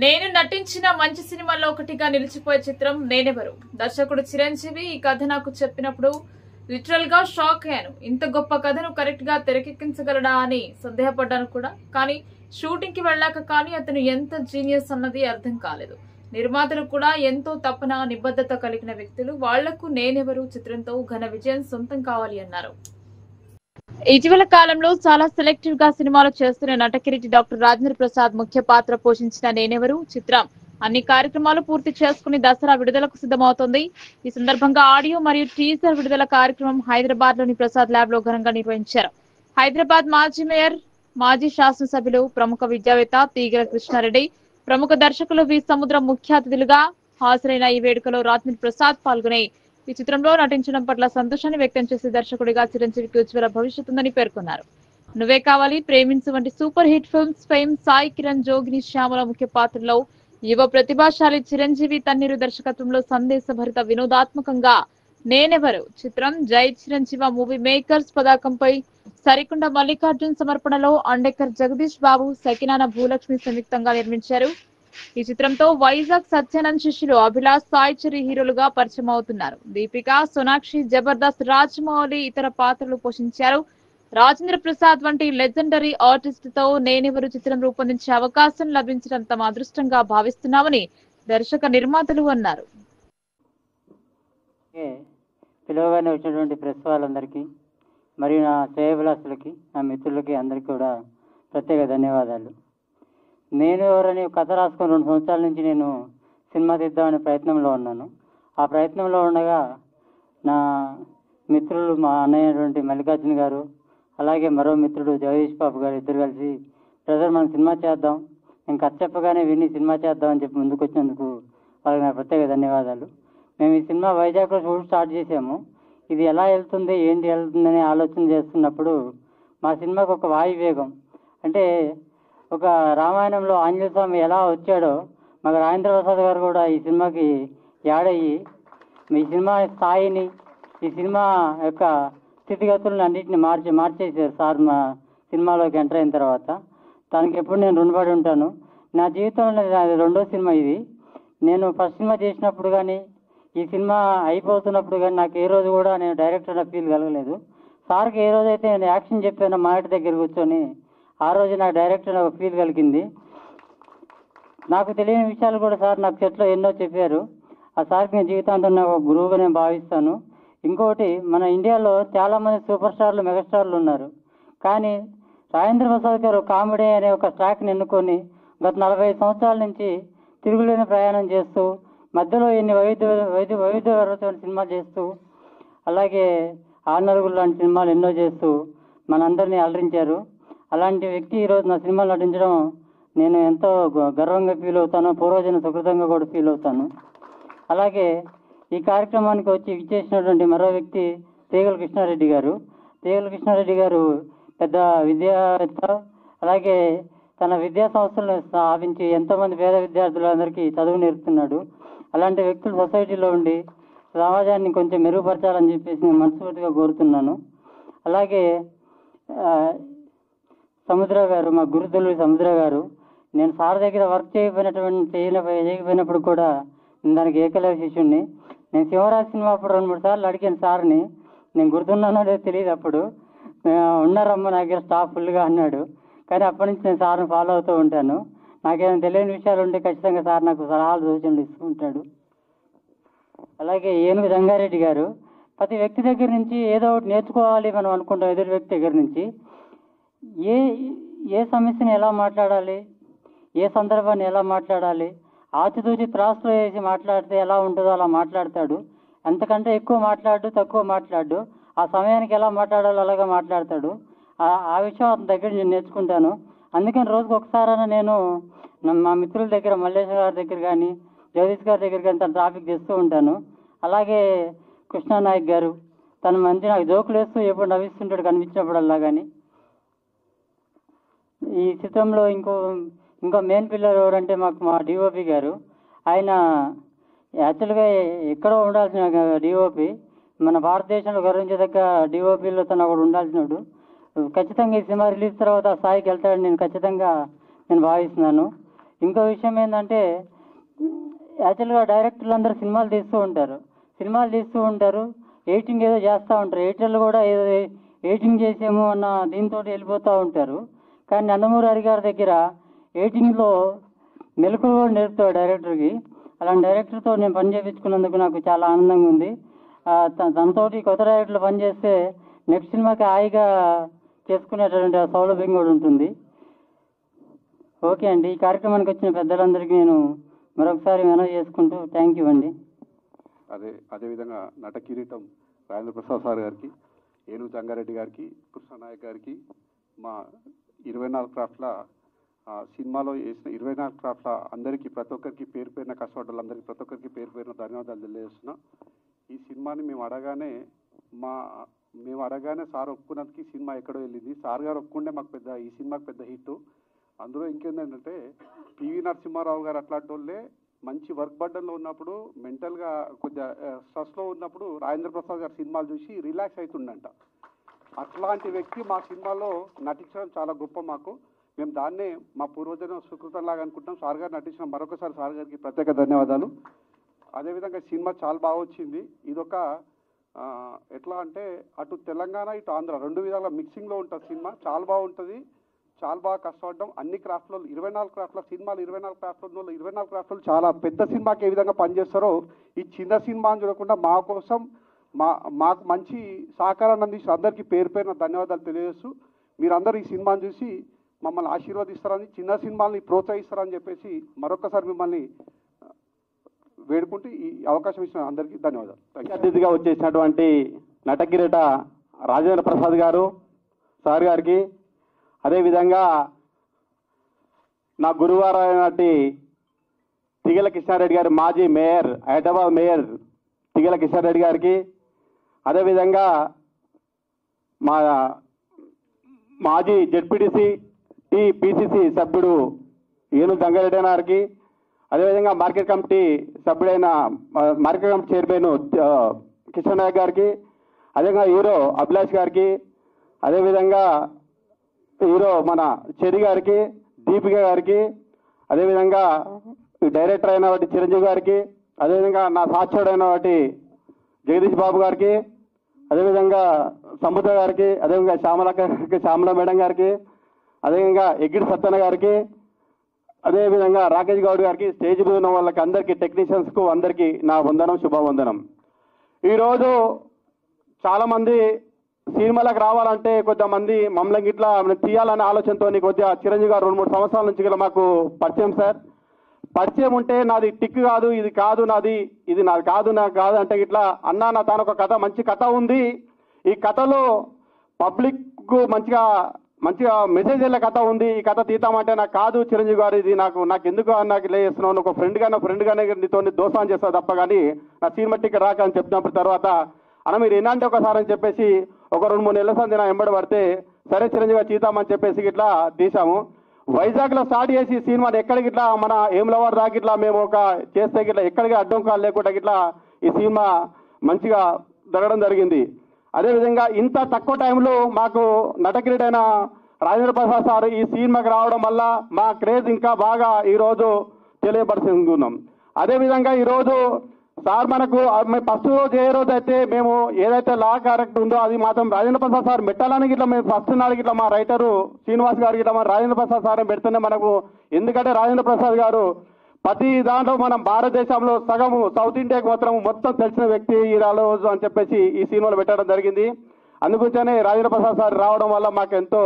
నేను నటించిన మంచి సినిమాల్లో ఒకటిగా నిలిచిపోయే చిత్రం నేనెవరు. దర్శకుడు చిరంజీవి ఈ కథ నాకు చెప్పినప్పుడు లిటరల్ గా షాక్ అయ్యాను. ఇంత గొప్ప కథను కరెక్ట్ గా తెరకెక్కించగలడా అని సందేహపడ్డాను కూడా. కానీ షూటింగ్ కి వెళ్ళాక కానీ అతను ఎంత జీనియస్ అన్నది అర్థం కాలేదు. నిర్మాతలు కూడా ఎంతో తపన నిబద్ధత కలిగిన వ్యక్తులు. వాళ్లకు నేనెవరు చిత్రంతో ఘన విజయం సొంతం కావాలి అన్నారు. ఇటీవల కాలంలో చాలా సెలెక్టివ్ గా సినిమాలు చేస్తున్న నటకిరీటి డాక్టర్ రాజేంద్ర ప్రసాద్ ముఖ్య పాత్ర పోషించిన నేనెవరు చిత్రం అన్ని కార్యక్రమాలు పూర్తి చేసుకుని దసరా విడుదలకు సిద్ధమవుతోంది. ఈ సందర్భంగా ఆడియో మరియు టీజర్ విడుదల కార్యక్రమం హైదరాబాద్ లోని ప్రసాద్ ల్యాబ్ లో ఘనంగా నిర్వహించారు. హైదరాబాద్ మాజీ మేయర్, మాజీ శాసనసభ్యులు, ప్రముఖ విద్యావేత్త తీగల కృష్ణారెడ్డి, ప్రముఖ దర్శకులు వి సముద్రం ముఖ్య అతిథులుగా హాజరైన ఈ వేడుకలో రాజేంద్ర ప్రసాద్ పాల్గొనే ఈ చిత్రంలో నటించడం పట్ల సంతోషాన్ని వ్యక్తం చేసే దర్శకుడిగా చిరంజీవికి ఉజ్వల భవిష్యత్తు ఉందని పేర్కొన్నారు. నువ్వే కావాలి, ప్రేమించు వంటి super hit films fame Sai Kiran, జోగిని, శ్యామల ముఖ్య పాత్రలో యువ ప్రతిభాశాలి చిరంజీవి తన్నీరు దర్శకత్వంలో సందేశభరిత వినోదాత్మకంగా నేనెవరు చిత్రం జై చిరంజీవ మూవీ మేకర్స్ పతాకంపై సరికొండ మల్లికార్జున్ సమర్పణలో అండేకర్ జగదీష్ బాబు, సకినాన భూలక్ష్మి సంయుక్తంగా నిర్మించారు. ఈ చిత్రంతో వైజాగ్ సత్యానంద్ శిష్యులు అభిలాష్, సాయిచరి హీరోలుగా పరిచయం అవుతున్నారు. దీపిక, సోనాక్షి, జబర్దస్త్, రాజమౌళి ఇతర పాత్రలు పోషించారు. రాజేంద్ర ప్రసాద్ వంటి లెజెండరీ ఆర్టిస్ట్ తో నేనెవరు చిత్రం రూపొందించే అవకాశం లభించడం తమ అదృష్టంగా భావిస్తున్నామని దర్శక నిర్మాతలు అన్నారు. పిలువగానే వచ్చినటువంటి ప్రెస్ వాళ్ళందరికీ మరియు నా శ్రేయభిలాషులకి, నా మిత్రులకి అందరికీ కూడా ప్రత్యేక ధన్యవాదాలు. నేను ఎవరని కథ రాసుకొని 2 సంవత్సరాల నుంచి నేను సినిమా తీద్దామనే ప్రయత్నంలో ఉన్నాను. ఆ ప్రయత్నంలో ఉండగా నా మిత్రులు, మా అన్నయ్యటువంటి మల్లికార్జున గారు, అలాగే మరో మిత్రుడు జగదీష్ బాబు గారు ఇద్దరు కలిసి బ్రదర్ మనం సినిమా చేద్దాం, నేను కథ చెప్పగానే విని సినిమా చేద్దాం అని చెప్పి ముందుకు వచ్చినందుకు వాళ్ళకి నా ప్రత్యేక ధన్యవాదాలు. మేము ఈ సినిమా వైజాగ్లో షూట్ స్టార్ట్ చేసాము. ఇది ఎలా వెళ్తుంది, ఏంటి వెళ్తుందని ఆలోచన చేస్తున్నప్పుడు మా సినిమాకు ఒక వాయువేగం అంటే ఒక రామాయణంలో ఆంజనేయ స్వామి ఎలా వచ్చాడో మాకు రాజేంద్ర ప్రసాద్ గారు కూడా ఈ సినిమాకి యాడ్ అయ్యి ఈ సినిమా స్థాయిని, ఈ సినిమా యొక్క స్థితిగతులను అన్నింటిని మార్చేసారు సార్ మా సినిమాలోకి ఎంటర్ అయిన తర్వాత. దానికి ఎప్పుడు నేను రుణపడి ఉంటాను. నా జీవితంలో రెండో సినిమా ఇది. నేను ఫస్ట్ సినిమా చేసినప్పుడు కానీ, ఈ సినిమా అయిపోతున్నప్పుడు కానీ నాకు ఏ రోజు కూడా నేను డైరెక్టర్ ఫీల్ కలగలేదు. సార్కి ఏ రోజైతే నేను యాక్షన్ చెప్పానో మా ఇంటి దగ్గర కూర్చొని ఆ రోజు నాకు డైరెక్టర్ ఒక ఫీల్ కలిగింది. నాకు తెలియని విషయాలు కూడా సార్ నాకు చెట్లో ఎన్నో చెప్పారు. ఆ సార్కి నేను జీవితాంతం నాకు ఒక గురువుగా నేను భావిస్తాను. ఇంకోటి, మన ఇండియాలో చాలామంది సూపర్ స్టార్లు, మెగాస్టార్లు ఉన్నారు. కానీ రాజేంద్ర ప్రసాద్ గారు కామెడీ అనే ఒక ట్రాక్ని ఎన్నుకొని గత 45 సంవత్సరాల నుంచి తిరుగులేని ప్రయాణం చేస్తూ మధ్యలో ఎన్ని వైవిధ్యభరితమైన సినిమాలు చేస్తూ, అలాగే 6 నలుగురు లాంటి సినిమాలు ఎన్నో చేస్తూ మనందరినీ అలరించారు. అలాంటి వ్యక్తి ఈరోజు నా సినిమాలు నటించడం నేను ఎంతో గర్వంగా ఫీల్ అవుతాను, పూర్వజన సుకృతంగా కూడా ఫీల్ అవుతాను. అలాగే ఈ కార్యక్రమానికి వచ్చి విచ్చేసినటువంటి మరో వ్యక్తి తీగల కృష్ణారెడ్డి గారు. తీగల కృష్ణారెడ్డి గారు పెద్ద విద్యావేత్త, అలాగే తన విద్యా సంస్థలను స్థాపించి ఎంతోమంది పేద విద్యార్థులందరికీ చదువు నేర్పుతున్నాడు. అలాంటి వ్యక్తులు సొసైటీలో ఉండి సమాజాన్ని కొంచెం మెరుగుపరచాలని చెప్పేసి నేను మనస్ఫూర్తిగా కోరుతున్నాను. అలాగే సముద్ర గారు, మా గురుతులు సముద్ర గారు, నేను సార్ దగ్గర వర్క్ చేయకపోయినప్పుడు కూడా నేను దానికి ఏకలవ్య శిష్యుడిని. నేను శివరాజ్ సినిమా అప్పుడు 2-3 సార్లు అడిగాను సార్ని, నేను గుర్తున్నానో లేదో తెలియదు. అప్పుడు ఉన్నారమ్మ నా దగ్గర స్టాఫ్ ఫుల్గా అన్నాడు. కానీ అప్పటి నుంచి నేను సార్ని ఫాలో అవుతూ ఉంటాను. నాకేమైనా తెలియని విషయాలు ఉంటే ఖచ్చితంగా సార్ నాకు సలహాలు, సూచనలు ఇస్తూ ఉంటాడు. అలాగే ఏనుగు రంగారెడ్డి గారు, ప్రతి వ్యక్తి దగ్గర నుంచి ఏదో ఒకటి నేర్చుకోవాలి మనం అనుకుంటాం. ఎదురు వ్యక్తి దగ్గర నుంచి ఏ సమస్యని ఎలా మాట్లాడాలి, ఏ సందర్భాన్ని ఎలా మాట్లాడాలి, ఆచితూచి త్రాసులో వేసి మాట్లాడితే ఎలా ఉంటుందో అలా మాట్లాడతాడు. అంతకంటే ఎక్కువ మాట్లాడు, తక్కువ మాట్లాడు, ఆ సమయానికి ఎలా మాట్లాడాలో అలాగా మాట్లాడతాడు. ఆ విషయం అతని దగ్గర నేను నేర్చుకుంటాను. అందుకని రోజుకు ఒకసారైనా నేను మా మిత్రుల దగ్గర, మల్లేశ్వర గారి దగ్గర కానీ, జగదీష్ గారి దగ్గర కానీ తన ట్రాఫిక్ తెస్తూ ఉంటాను. అలాగే కృష్ణానాయక్ గారు, తను మంచి నాకు జోకులు వేస్తూ ఎప్పుడు నవ్విస్తుంటాడు కనిపించినప్పుడల్లా. కానీ ఈ చిత్రంలో ఇంకో మెయిన్ పిల్లర్ ఎవరంటే మా డిఓపి గారు. ఆయన యాక్చువల్గా ఎక్కడో ఉండాల్సిన డిఓపి, మన భారతదేశంలో గర్వించదగ్గ డిఓపిలో తను ఒకడు ఉండాల్సినాడు. ఖచ్చితంగా ఈ సినిమా రిలీజ్ తర్వాత ఆ స్థాయికి వెళ్తాడని నేను ఖచ్చితంగా భావిస్తున్నాను. ఇంకో విషయం ఏంటంటే యాక్చువల్గా డైరెక్టర్లు అందరూ సినిమాలు తీస్తూ ఉంటారు, ఎడిటింగ్ ఏదో చేస్తూ ఉంటారు. ఎడిటర్లు కూడా ఏదో ఎడిటింగ్ చేసేమో అన్న దీంతో వెళ్ళిపోతూ ఉంటారు. కానీ నందమూరి హరి గారి దగ్గర ఎడిటింగ్లో మెలకువలు కూడా నేర్పుతాడు డైరెక్టర్కి. అలాంటి డైరెక్టర్తో నేను పని చేయించుకున్నందుకు నాకు చాలా ఆనందంగా ఉంది. తనతోటి కొత్త డైరెక్టర్లు పనిచేస్తే నెక్స్ట్ సినిమాకి హాయిగా చేసుకునేటటువంటి సౌలభ్యం కూడా ఉంటుంది. ఓకే అండి, ఈ కార్యక్రమానికి వచ్చిన పెద్దలందరికీ నేను మరొకసారి మనవి చేసుకుంటూ థ్యాంక్ యూ అండి. అదేవిధంగా నట కిరీటం రాజేంద్ర ప్రసాద్ సార్ గారికి, ఏనుగు జంగారెడ్డి గారికి, కృష్ణనాయక్ గారికి, మా 24 క్రాఫ్ట్ల సినిమాలో వేసిన 24 క్రాఫ్ట్ల అందరికీ ప్రతి ఒక్కరికి పేరు పేరున కష్టపడ్డ వాళ్ళందరికీ ప్రతి ఒక్కరికి పేరు పేరున ధన్యవాదాలు తెలియజేస్తున్నా. ఈ సినిమాని మేము అడగానే సార్ ఒప్పుకున్నందుకు ఈ సినిమా ఎక్కడో వెళ్ళింది. సార్ గారు ఒప్పుకుంటే మాకు ఈ సినిమాకి పెద్ద హిట్. అందులో ఇంకేంటంటే పివి నరసింహారావు గారు అట్లాంటి వాళ్ళే మంచి వర్క్ బర్డన్లో ఉన్నప్పుడు, మెంటల్గా కొద్దిగా స్ట్రెస్లో ఉన్నప్పుడు రాజేంద్ర ప్రసాద్ గారి సినిమాలు చూసి రిలాక్స్ అవుతుండంట. అట్లాంటి వ్యక్తి మా సినిమాలో నటించడం చాలా గొప్ప మాకు. మేము దాన్నే మా పూర్వజన్మ సుకృతంలాగా అనుకుంటాం. సార్ గారు నటించిన మరొకసారి సార్ గారికి ప్రత్యేక ధన్యవాదాలు. అదేవిధంగా సినిమా చాలా బాగా వచ్చింది. ఇదొక ఎట్లా అంటే అటు తెలంగాణ ఇటు ఆంధ్ర 2 విధాల మిక్సింగ్లో ఉంటుంది సినిమా. చాలా బాగుంటుంది, చాలా బాగా కష్టపడ్డాం. అన్ని క్రాఫ్ట్లో 24 క్రాఫ్ట్ల సినిమాలు 24 క్రాఫ్ట్లో 24 క్రాఫ్ట్లు చాలా పెద్ద సినిమాకి ఏ విధంగా పనిచేస్తారో ఈ చిన్న సినిమాని చూడకుండా మా కోసం మాకు మంచి సహకారాన్ని అందించిన అందరికీ పేరు పేరున ధన్యవాదాలు తెలియజేస్తూ, మీరందరూ ఈ సినిమాని చూసి మమ్మల్ని ఆశీర్వదిస్తారని, చిన్న సినిమాల్ని ప్రోత్సహిస్తారని చెప్పేసి మరొకసారి మిమ్మల్ని వేడుకుంటూ ఈ అవకాశం ఇచ్చిన అందరికీ ధన్యవాదాలు. అతిథిగా వచ్చేసినటువంటి నటకిరీట రాజేంద్ర ప్రసాద్ గారు సార్ గారికి, అదేవిధంగా నా గురువారైనటి తిగల కృష్ణారెడ్డి గారి, మాజీ మేయర్, హైదరాబాద్ మేయర్ తిగల కృష్ణారెడ్డి గారికి, అదేవిధంగా మా మాజీ జెడ్పీటీసీ పిసిసి సభ్యుడు ఏనుగు జంగారెడ్డి గారికి, అదేవిధంగా మార్కెట్ కమిటీ సభ్యుడైన market committee chairman Kishan Nayak గారికి, అదేవిధంగా హీరో అభిలాష్ గారికి, అదేవిధంగా హీరో మన చెరి గారికి, దీపిక గారికి, అదేవిధంగా డైరెక్టర్ అయిన వాటి చిరంజీవి గారికి, అదేవిధంగా నా సాక్షుడైన వాటి జగదీష్ బాబు గారికి, అదేవిధంగా సముద్ర గారికి, అదేవిధంగా శ్యామల మేడం గారికి, అదేవిధంగా ఎగ్గిడి సత్యన్న గారికి, అదేవిధంగా రాకేష్ గౌడ్ గారికి, స్టేజ్ మీద ఉన్న వాళ్ళకి అందరికీ, టెక్నీషియన్స్కు అందరికీ నా వందనం, శుభవందనం. ఈరోజు చాలామంది సినిమాలకు రావాలంటే కొంతమంది మమ్మల్ని ఇట్లా తీయాలనే ఆలోచనతో కొద్దిగా చిరంజీవి గారు 2-3 సంవత్సరాల నుంచి గల మాకు పరిచయం సార్. పరిచయం ఉంటే నాది టిక్ కాదు, ఇది కాదు నాది, ఇది నాది కాదు, నాకు కాదు అంటే ఇట్లా అన్నా నా తాను ఒక కథ, మంచి కథ ఉంది, ఈ కథలో పబ్లిక్కు మంచిగా మెసేజ్ వెళ్ళే కథ ఉంది, ఈ కథ తీతామంటే నాకు కాదు చిరంజీవి గారు, ఇది నాకు ఎందుకు నాకు ఇలా చేస్తున్నావు, ఒక ఫ్రెండ్గానే నీతో దోసాన్ని చేస్తావు తప్ప కానీ నా సినిమా టిక్ రాక అని చెప్పినప్పుడు తర్వాత అన్న మీరు ఎన్నంటే ఒకసారి అని చెప్పేసి ఒక 2-3 నెలల సంది నా ఎంబడి పడితే సరే చిరంజీవి గారు తీతామని చెప్పేసి ఇట్లా తీసాము. వైజాగ్లో స్టార్ట్ చేసి సినిమాని ఎక్కడికి ఇట్లా మన ఏములవాడ దాకా ఇట్లా మేము ఒక చేస్తే ఇట్లా ఎక్కడికి అడ్డంకాలు లేకుండా ఇట్లా ఈ సినిమా మంచిగా జరగడం జరిగింది. అదేవిధంగా ఇంత తక్కువ టైంలో మాకు నటకిరీటైన రాజేంద్ర ప్రసాద్ సార్ ఈ సినిమాకి రావడం వల్ల మా క్రేజ్ ఇంకా బాగా ఈరోజు తెలియపరుచుకున్నాం. అదేవిధంగా ఈరోజు సార్ మనకు ఫస్ట్ రోజు ఏ రోజు అయితే మేము ఏదైతే లా క్యారెక్టర్ ఉందో అది మాత్రం రాజేంద్ర ప్రసాద్ సార్ పెట్టాలని ఇట్లా మేము ఫస్ట్ నాడు ఇట్లా మా రైటరు శ్రీనివాస్ గారికి ఇట్లా మన రాజేంద్ర ప్రసాద్ సార్ పెడుతూనే మనకు, ఎందుకంటే రాజేంద్ర ప్రసాద్ గారు ప్రతి దాంట్లో మనం భారతదేశంలో సగము సౌత్ ఇండియాకి మొత్తం తెలిసిన వ్యక్తి ఈ రోజు అని చెప్పేసి ఈ సినిమాలో పెట్టడం జరిగింది. అందుగురించనే రాజేంద్ర ప్రసాద్ సార్ రావడం వల్ల మాకు ఎంతో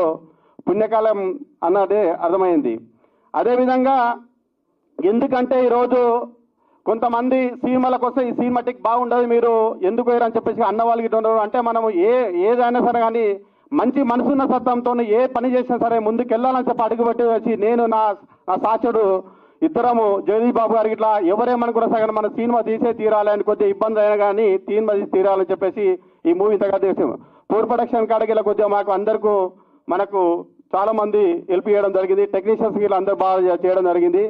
పుణ్యకాలం అన్నదే అర్థమైంది. అదేవిధంగా ఎందుకంటే ఈరోజు కొంతమంది సినిమాలకు వస్తే ఈ సినిమాటిక్ బాగుండదు, మీరు ఎందుకు వేయరని చెప్పేసి అన్న వాళ్ళకి అంటే మనము ఏదైనా సరే కానీ మంచి మనసున్న సత్తంతో ఏ పని చేసినా సరే ముందుకు వెళ్ళాలని చెప్పి అడుగుపెట్టి వచ్చి నేను నా సాక్షుడు ఇద్దరము జగదీష్ బాబు గారికి ఇట్లా ఎవరేమనుకున్నా సరే మన సినిమా తీరాలి అని కొద్దిగా ఇబ్బంది అయినా కానీ సినిమా తీరాలని చెప్పేసి ఈ మూవీ ఇంతగా చేసాము. పోర్ ప్రొడక్షన్ కాడికి ఇలా కొద్దిగా మాకు అందరికీ మనకు చాలా మంది హెల్ప్ చేయడం జరిగింది, టెక్నీషియన్స్కి ఇలా అందరూ బాగా చేయడం జరిగింది.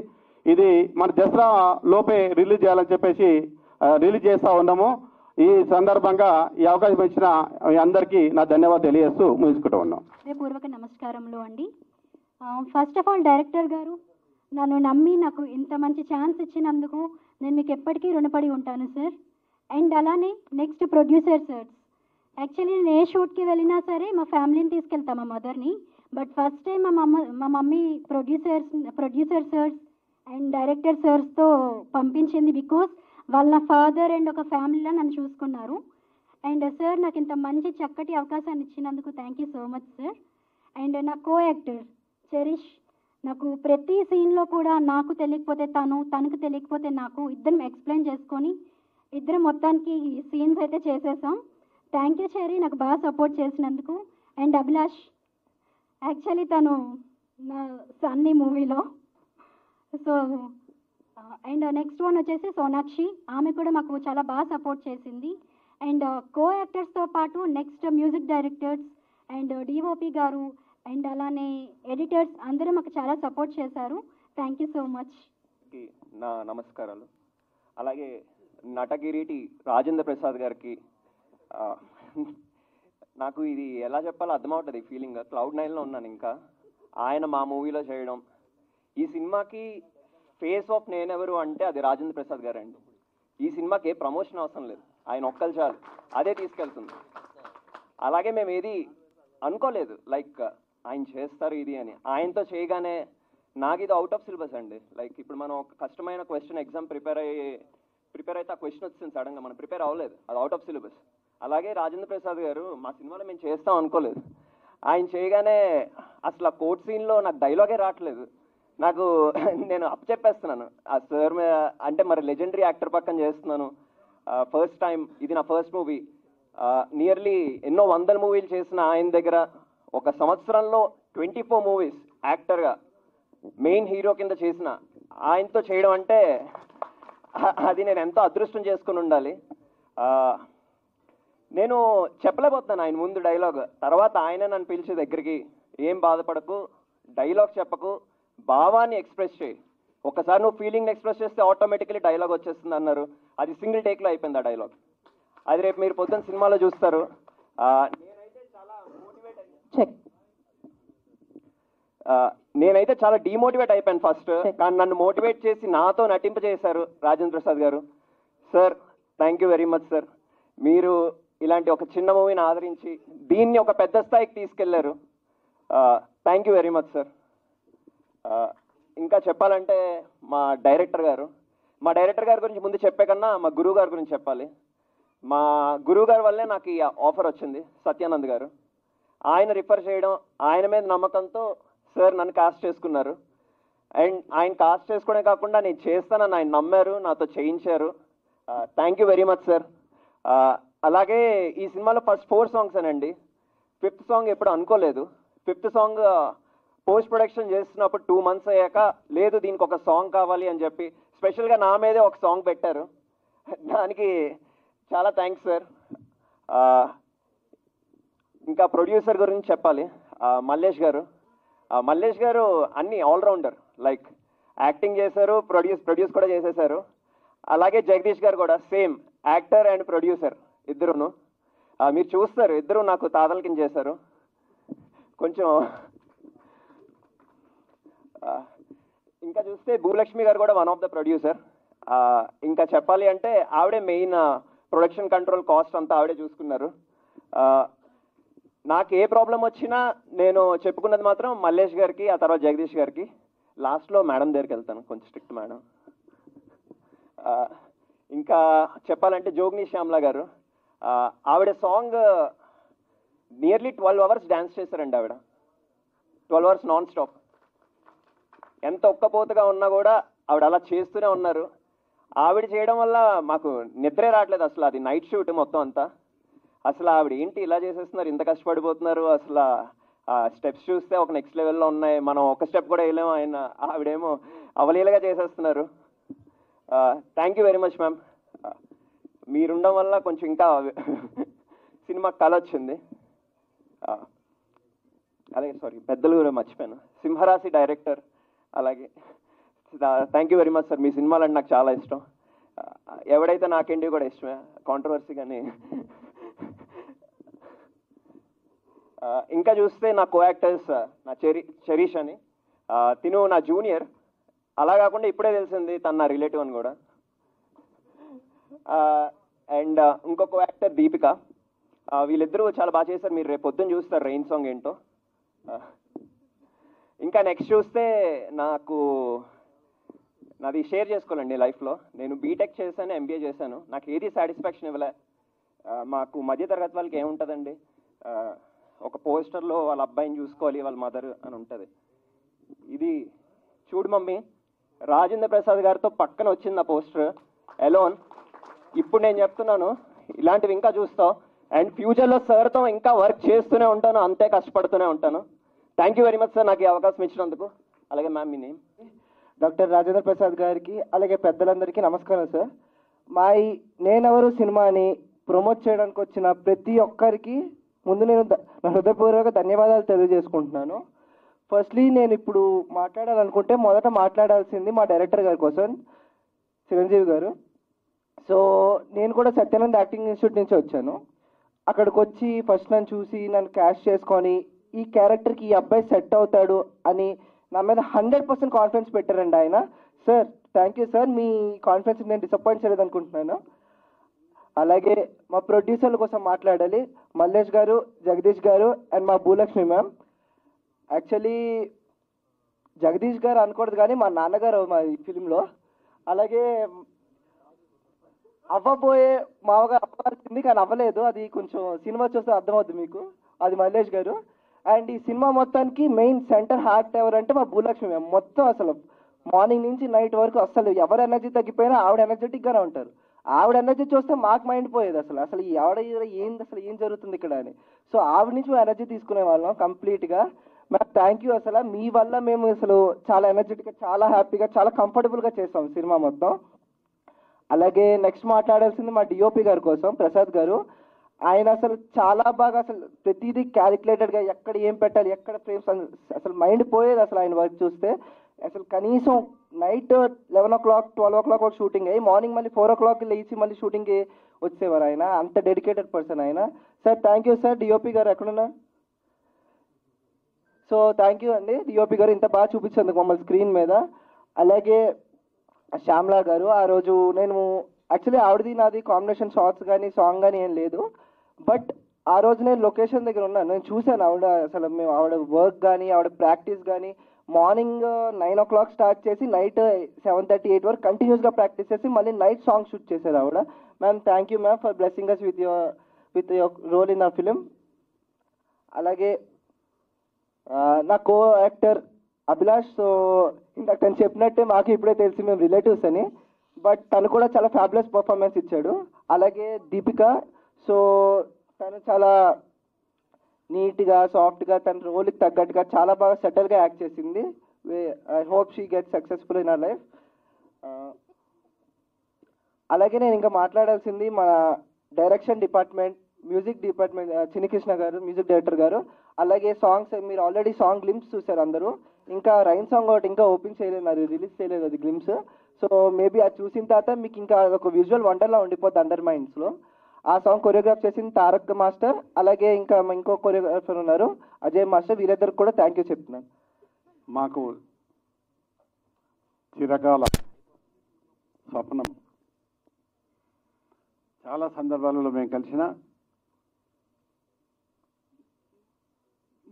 ఇది మన దసరా లోపే రిలీజ్ చేయాలని చెప్పేసి రిలీజ్ చేస్తూ ఉన్నాము. ఈ సందర్భంగా ఈ అవకాశం ఇచ్చిన అందరికీ నా ధన్యవాదాలు తెలియజేస్తూ ముగించుకుంటూ ఉన్నాం. పూర్వక నమస్కారములు అండి. ఫస్ట్ ఆఫ్ ఆల్ డైరెక్టర్ గారు నన్ను నమ్మి నాకు ఇంత మంచి ఛాన్స్ ఇచ్చినందుకు నేను మీకు ఎప్పటికీ రుణపడి ఉంటాను సార్. అండ్ అలానే నెక్స్ట్ ప్రొడ్యూసర్ సార్స్. యాక్చువల్లీ నేను ఏ షూట్కి వెళ్ళినా సరే మా ఫ్యామిలీని తీసుకెళ్తాను, మా మదర్ని. బట్ ఫస్ట్ టైం మా mummy producer sirs and director సార్స్తో పంపించింది. బికాస్ వాళ్ళ ఫాదర్ అండ్ ఒక ఫ్యామిలీలో నన్ను చూసుకున్నారు. అండ్ సార్ నాకు ఇంత మంచి చక్కటి అవకాశాన్ని ఇచ్చినందుకు thank you so much sir. And నా కో యాక్టర్ చెరిష్ నాకు ప్రతి సీన్లో కూడా నాకు తెలియకపోతే తనకు తెలియకపోతే నాకు ఇద్దరం ఎక్స్ప్లెయిన్ చేసుకొని ఇద్దరం మొత్తానికి సీన్స్ అయితే చేసేసాం. థ్యాంక్ యూ చెరీ, నాకు బాగా సపోర్ట్ చేసినందుకు. అండ్ అభిలాష్ యాక్చువల్లీ తను నా సన్నీ మూవీలో. సో అండ్ నెక్స్ట్ వన్ వచ్చేసి సోనాక్షి, ఆమె కూడా మాకు చాలా బాగా సపోర్ట్ చేసింది. అండ్ కో యాక్టర్స్తో పాటు next music directors and DOP గారు అండ్ అలానే ఎడిటర్స్ అందరూ మాకు చాలా సపోర్ట్ చేశారు. Thank you so much. నా నమస్కారాలు. అలాగే నటగిరీటి రాజేంద్ర ప్రసాద్ గారికి నాకు ఇది ఎలా చెప్పాలో అర్థమవుతుంది ఫీలింగ్. Cloud9లో ఉన్నాను ఇంకా. ఆయన మా మూవీలో చేయడం, ఈ సినిమాకి ఫేస్ ఆఫ్ నేనెవరు అంటే అది రాజేంద్ర ప్రసాద్ గారు అండి. ఈ సినిమాకి ఏ ప్రమోషన్ అవసరం లేదు, ఆయన ఒక్కరు చాలు, అదే తీసుకెళ్తుంది. అలాగే మేము ఏది అనుకోలేదు లైక్ ఆయన చేస్తారు ఇది అని. ఆయనతో చేయగానే నాకు ఇది అవుట్ ఆఫ్ సిలబస్ అండి. లైక్ ఇప్పుడు మనం ఒక కష్టమైన క్వశ్చన్ ఎగ్జామ్ ప్రిపేర్ అయితే ఆ క్వశ్చన్ వచ్చింది సడన్గా, మనం ప్రిపేర్ అవ్వలేదు, అది అవుట్ ఆఫ్ సిలబస్. అలాగే రాజేంద్ర ప్రసాద్ గారు మా సినిమాలో మేము చేస్తాం అనుకోలేదు, ఆయన చేయగానే అసలు ఆ కోర్ట్ సీన్లో నాకు డైలాగే రావట్లేదు. నాకు నేను అప్ చెప్పేస్తున్నాను ఆ సార్ అంటే మరి లెజెండరీ యాక్టర్ పక్కన చేస్తున్నాను. ఫస్ట్ టైం, ఇది నా ఫస్ట్ మూవీ. నియర్లీ ఎన్నో 100 మూవీలు చేసిన ఆయన దగ్గర ఒక సంవత్సరంలో 24 మూవీస్ యాక్టర్గా మెయిన్ హీరో కింద చేసిన ఆయనతో చేయడం అంటే అది నేను ఎంతో అదృష్టం చేసుకుని ఉండాలి. నేను చెప్పలేకపోతున్నాను ఆయన ముందు డైలాగ్. తర్వాత ఆయన నన్ను పిలిచి దగ్గరికి, ఏం బాధపడకు, డైలాగ్ చెప్పకు, భావాన్ని ఎక్స్ప్రెస్ చేయి, ఒకసారి నువ్వు ఫీలింగ్ని ఎక్స్ప్రెస్ చేస్తే ఆటోమేటికలీ డైలాగ్ వచ్చేస్తుంది అన్నారు. అది సింగిల్ టేక్లో అయిపోయింది ఆ డైలాగ్. అది రేపు మీరు పొద్దున్న సినిమాలో చూస్తారు. నేనైతే చాలా డిమోటివేట్ అయిపోయాను ఫస్ట్, కానీ నన్ను మోటివేట్ చేసి నాతో నటింపజేశారు రాజేంద్ర ప్రసాద్ గారు. Sir thank you very much sir. మీరు ఇలాంటి ఒక చిన్న మూవీని ఆదరించి దీన్ని ఒక పెద్ద స్థాయికి తీసుకెళ్లారు. Thank you very much sir. ఇంకా చెప్పాలంటే మా డైరెక్టర్ గారి గురించి ముందు చెప్పే కన్నా మా గురువు గారి గురించి చెప్పాలి. మా గురువు గారి వల్లే నాకు ఈ ఆఫర్ వచ్చింది. సత్యానంద్ గారు ఆయన రిఫర్ చేయడం, ఆయన మీద నమ్మకంతో సార్ నన్ను కాస్ట్ చేసుకున్నారు. అండ్ ఆయన కాస్ట్ చేసుకోవడమే కాకుండా నేను చేస్తానని ఆయన నమ్మారు, నాతో చేయించారు. Thank you very much sir. అలాగే ఈ సినిమాలో ఫస్ట్ 4 సాంగ్స్ అనండి. 5th సాంగ్ ఎప్పుడు అనుకోలేదు. 5th సాంగ్ పోస్ట్ ప్రొడక్షన్ చేస్తున్నప్పుడు 2 months అయ్యాక, లేదు దీనికి ఒక సాంగ్ కావాలి అని చెప్పి స్పెషల్గా నా మీదే ఒక సాంగ్ పెట్టారు. దానికి చాలా థ్యాంక్స్ సార్. ఇంకా ప్రొడ్యూసర్ గురించి చెప్పాలి. మల్లేష్ గారు అన్ని ఆల్రౌండర్, లైక్ యాక్టింగ్ చేశారు, ప్రొడ్యూస్ కూడా చేసేసారు. అలాగే జగదీష్ గారు కూడా సేమ్ యాక్టర్ అండ్ ప్రొడ్యూసర్ ఇద్దరును. మీరు చూస్తారు, ఇద్దరు నాకు తాతల కింద చేశారు. కొంచెం ఇంకా చూస్తే భూలక్ష్మి గారు కూడా వన్ ఆఫ్ ద ప్రొడ్యూసర్. ఇంకా చెప్పాలి అంటే ఆవిడే మెయిన్ ప్రొడక్షన్ కంట్రోల్, కాస్ట్ అంతా ఆవిడే చూసుకున్నారు. నాకు ఏ ప్రాబ్లం వచ్చినా నేను చెప్పుకున్నది మాత్రం మల్లేష్ గారికి, ఆ తర్వాత జగదీష్ గారికి. లాస్ట్లో మేడం దగ్గరికి వెళ్తాను, కొంచెం స్ట్రిక్ట్ మేడం. ఇంకా చెప్పాలంటే జోగ్ని శ్యామ్లా గారు, ఆవిడ సాంగ్ నియర్లీ 12 hours డ్యాన్స్ చేశారండి. ఆవిడ 12 hours నాన్ స్టాప్. ఎంత ఒక్కపోతగా ఉన్నా కూడా ఆవిడ అలా చేస్తూనే ఉన్నారు. ఆవిడ చేయడం వల్ల మాకు నిద్రే రావట్లేదు అసలు. అది నైట్ షూట్ మొత్తం అంతా. అసలు ఆవిడ ఏంటి ఇలా చేసేస్తున్నారు, ఇంత కష్టపడిపోతున్నారు, అసలు స్టెప్స్ చూస్తే ఒక నెక్స్ట్ లెవెల్లో ఉన్నాయి, మనం ఒక స్టెప్ కూడా వేయలేము. ఆవిడేమో అవలీలగా చేసేస్తున్నారు. Thank you very much ma'am. మీరుండడం వల్ల కొంచెం ఇంకా సినిమాకి కళ వచ్చింది. అలాగే సారీ, పెద్దలు కూడా మర్చిపోయాను, సింహరాశి డైరెక్టర్. అలాగే thank you very much sir. మీ సినిమాలు అంటే నాకు చాలా ఇష్టం. ఎవడైతే నాకేంటి కూడా ఇష్టమే, కాంట్రవర్సీ కానీ. ఇంకా చూస్తే నా కో యాక్టర్స్, నా చెరీష్ అని, తిను నా జూనియర్. అలా కాకుండా ఇప్పుడే తెలిసింది తన నా రిలేటివ్ అని కూడా. అండ్ ఇంకొక యాక్టర్ దీపిక. వీళ్ళిద్దరూ చాలా బాగా చేశారు. మీరు రేపు పొద్దున్న చూస్తారు రెయిన్ సాంగ్ ఏంటో. ఇంకా నెక్స్ట్ చూస్తే నాది షేర్ చేసుకోవాలండి లైఫ్లో. నేను బీటెక్ చేశాను, ఎంబీఏ చేశాను, నాకు ఏది సాటిస్ఫాక్షన్ ఇవ్వలే. మాకు మధ్యతరగతి వాళ్ళకి ఏముంటుందండి, ఒక పోస్టర్లో వాళ్ళ అబ్బాయిని చూసుకోవాలి, వాళ్ళ మదర్ అని ఉంటుంది. ఇది చూడు మమ్మీ, రాజేంద్ర ప్రసాద్ గారితో పక్కన వచ్చింది ఆ పోస్టర్ ఎలోన్. ఇప్పుడు నేను చెప్తున్నాను, ఇలాంటివి ఇంకా చూస్తావు. అండ్ ఫ్యూచర్లో సార్తో ఇంకా వర్క్ చేస్తూనే ఉంటాను, అంతే కష్టపడుతూనే ఉంటాను. Thank you very much sir నాకు ఈ అవకాశం ఇచ్చినందుకు. అలాగే మ్యామ్, మీ నేమ్? డాక్టర్ రాజేంద్ర ప్రసాద్ గారికి అలాగే పెద్దలందరికీ నమస్కారం సార్. మా ఈ నేనెవరు సినిమాని ప్రమోట్ చేయడానికి వచ్చిన ప్రతి ఒక్కరికి ముందు నేను నా హృదయపూర్వక ధన్యవాదాలు తెలియజేసుకుంటున్నాను. ఫస్ట్లీ నేను ఇప్పుడు మాట్లాడాలనుకుంటే మొదట మాట్లాడాల్సింది మా డైరెక్టర్ గారి కోసం, చిరంజీవి గారు. సో నేను కూడా సత్యానంద్ యాక్టింగ్ ఇన్స్టిట్యూట్ నుంచి వచ్చాను. అక్కడికి వచ్చి ఫస్ట్ నన్ను చూసి నన్ను క్యాష్ చేసుకొని ఈ క్యారెక్టర్కి ఈ అబ్బాయి సెట్ అవుతాడు అని నా మీద 100% కాన్ఫిడెన్స్ పెట్టారండి ఆయన. Sir thank you sir, me confidence నేను డిసప్పాయింట్ చేయలేదు అనుకుంటున్నాను. అలాగే మా ప్రొడ్యూసర్ల కోసం మాట్లాడాలి, మల్లేష్ గారు, జగదీష్ గారు అండ్ మా భూలక్ష్మి మ్యామ్. యాక్చువల్లీ జగదీష్ గారు అనకూడదు కానీ మా నాన్నగారు మా ఈ ఫిలింలో. అలాగే అవ్వబోయే మామగా అవ్వాల్సింది కానీ అవ్వలేదు, అది కొంచెం సినిమా చూస్తే అర్థమవుతుంది మీకు, అది మల్లేష్ గారు. అండ్ ఈ సినిమా మొత్తానికి మెయిన్ సెంటర్ హార్ట్ ఎవరంటే మా భూలక్ష్మి మ్యామ్. మొత్తం అసలు మార్నింగ్ నుంచి నైట్ వరకు అసలు ఎవరు ఎనర్జీ తగ్గిపోయినా ఆవిడ ఎనర్జెటిక్గానే ఉంటారు. ఆవిడ ఎనర్జీ చూస్తే మాకు మైండ్ పోయేది అసలు ఈ ఆవిడ ఏం జరుగుతుంది ఇక్కడ అని. సో ఆవిడ నుంచి మేము ఎనర్జీ తీసుకునే వాళ్ళం కంప్లీట్గా. మ్యామ్ థ్యాంక్ యూ, అసలు మీ వల్ల మేము అసలు చాలా ఎనర్జెటిక్గా, చాలా హ్యాపీగా, చాలా కంఫర్టబుల్గా చేస్తాం సినిమా మొత్తం. అలాగే నెక్స్ట్ మాట్లాడాల్సింది మా డిఓపి గారి కోసం, ప్రసాద్ గారు. ఆయన అసలు చాలా బాగా అసలు ప్రతిదీ క్యాలిక్యులేటెడ్గా ఎక్కడ ఏం పెట్టాలి, ఎక్కడ ఫ్రేమ్స్ అసలు మైండ్ పోయేది అసలు ఆయన వర్క్ చూస్తే. అసలు కనీసం నైట్ 11 o'clock 12 o'clock వరకు షూటింగ్ అయ్యి మార్నింగ్ మళ్ళీ 4 o'clock లేచి మళ్ళీ షూటింగ్కి వచ్చేవారు ఆయన. అంత డెడికేటెడ్ పర్సన్ ఆయన. Sir thank you sir. DOP గారు ఎక్కడున్నా? సో థ్యాంక్ యూ అండి డిఓపి గారు, ఇంత బాగా చూపించేందుకు మమ్మల్ని స్క్రీన్ మీద. అలాగే శ్యామ్లా గారు, ఆ రోజు నేను యాక్చువల్లీ ఆవిడది నాది కాంబినేషన్ షార్ట్స్ కానీ సాంగ్ కానీ ఏం లేదు, బట్ ఆ రోజు నేను లొకేషన్ దగ్గర ఉన్నాను, నేను చూశాను ఆవిడ అసలు ఆవిడ వర్క్ కానీ ఆవిడ ప్రాక్టీస్ కానీ. మార్నింగ్ 9 o'clock స్టార్ట్ చేసి నైట్ 7:30 8 వరకు కంటిన్యూస్గా ప్రాక్టీస్ చేసి మళ్ళీ నైట్ సాంగ్ షూట్ చేశారు ఆవిడ. Ma'am thank you ma'am for blessing us with your role in ఆ ఫిలిం. అలాగే నా కో యాక్టర్ అభిలాష్. సో ఇందాక తను చెప్పినట్టే మాకు ఇప్పుడే తెలిసి మేము రిలేటివ్స్ అని, బట్ తను కూడా చాలా ఫ్యాబులస్ పర్ఫార్మెన్స్ ఇచ్చాడు. అలాగే దీపిక, సో తను చాలా నీట్గా సాఫ్ట్గా తన రోల్కి తగ్గట్టుగా చాలా బాగా సెటిల్గా యాక్ట్ చేసింది. I hope she get successful in our life. అలాగే నేను ఇంకా మాట్లాడాల్సింది మన direction department, music department, Chinni Krishna గారు మ్యూజిక్ డైరెక్టర్ గారు. అలాగే సాంగ్స్ మీరు ఆల్రెడీ సాంగ్ గ్లిమ్స్ చూసారు అందరూ. ఇంకా రైన్ సాంగ్ ఒకటి ఇంకా ఓపెన్ చేయలేదు, మరి రిలీజ్ చేయలేదు అది గ్లిమ్స్. సో మేబీ అది చూసిన తర్వాత మీకు ఇంకా ఒక విజువల్ వండర్లా ఉండిపోద్ది అందరి మైండ్స్లో. ఆ సాంగ్ కొరియోగ్రాఫ్ చేసింది తారక్ మాస్టర్. అలాగే ఇంకా ఇంకో కొరియోగ్రాఫర్ ఉన్నారు అజయ్ మాస్టర్. వీరిద్దరికి కూడా థ్యాంక్ యూ చెప్తున్నాను. మాకు చిరకాల స్వప్నం, చాలా సందర్భాలలో మేము కలిసిన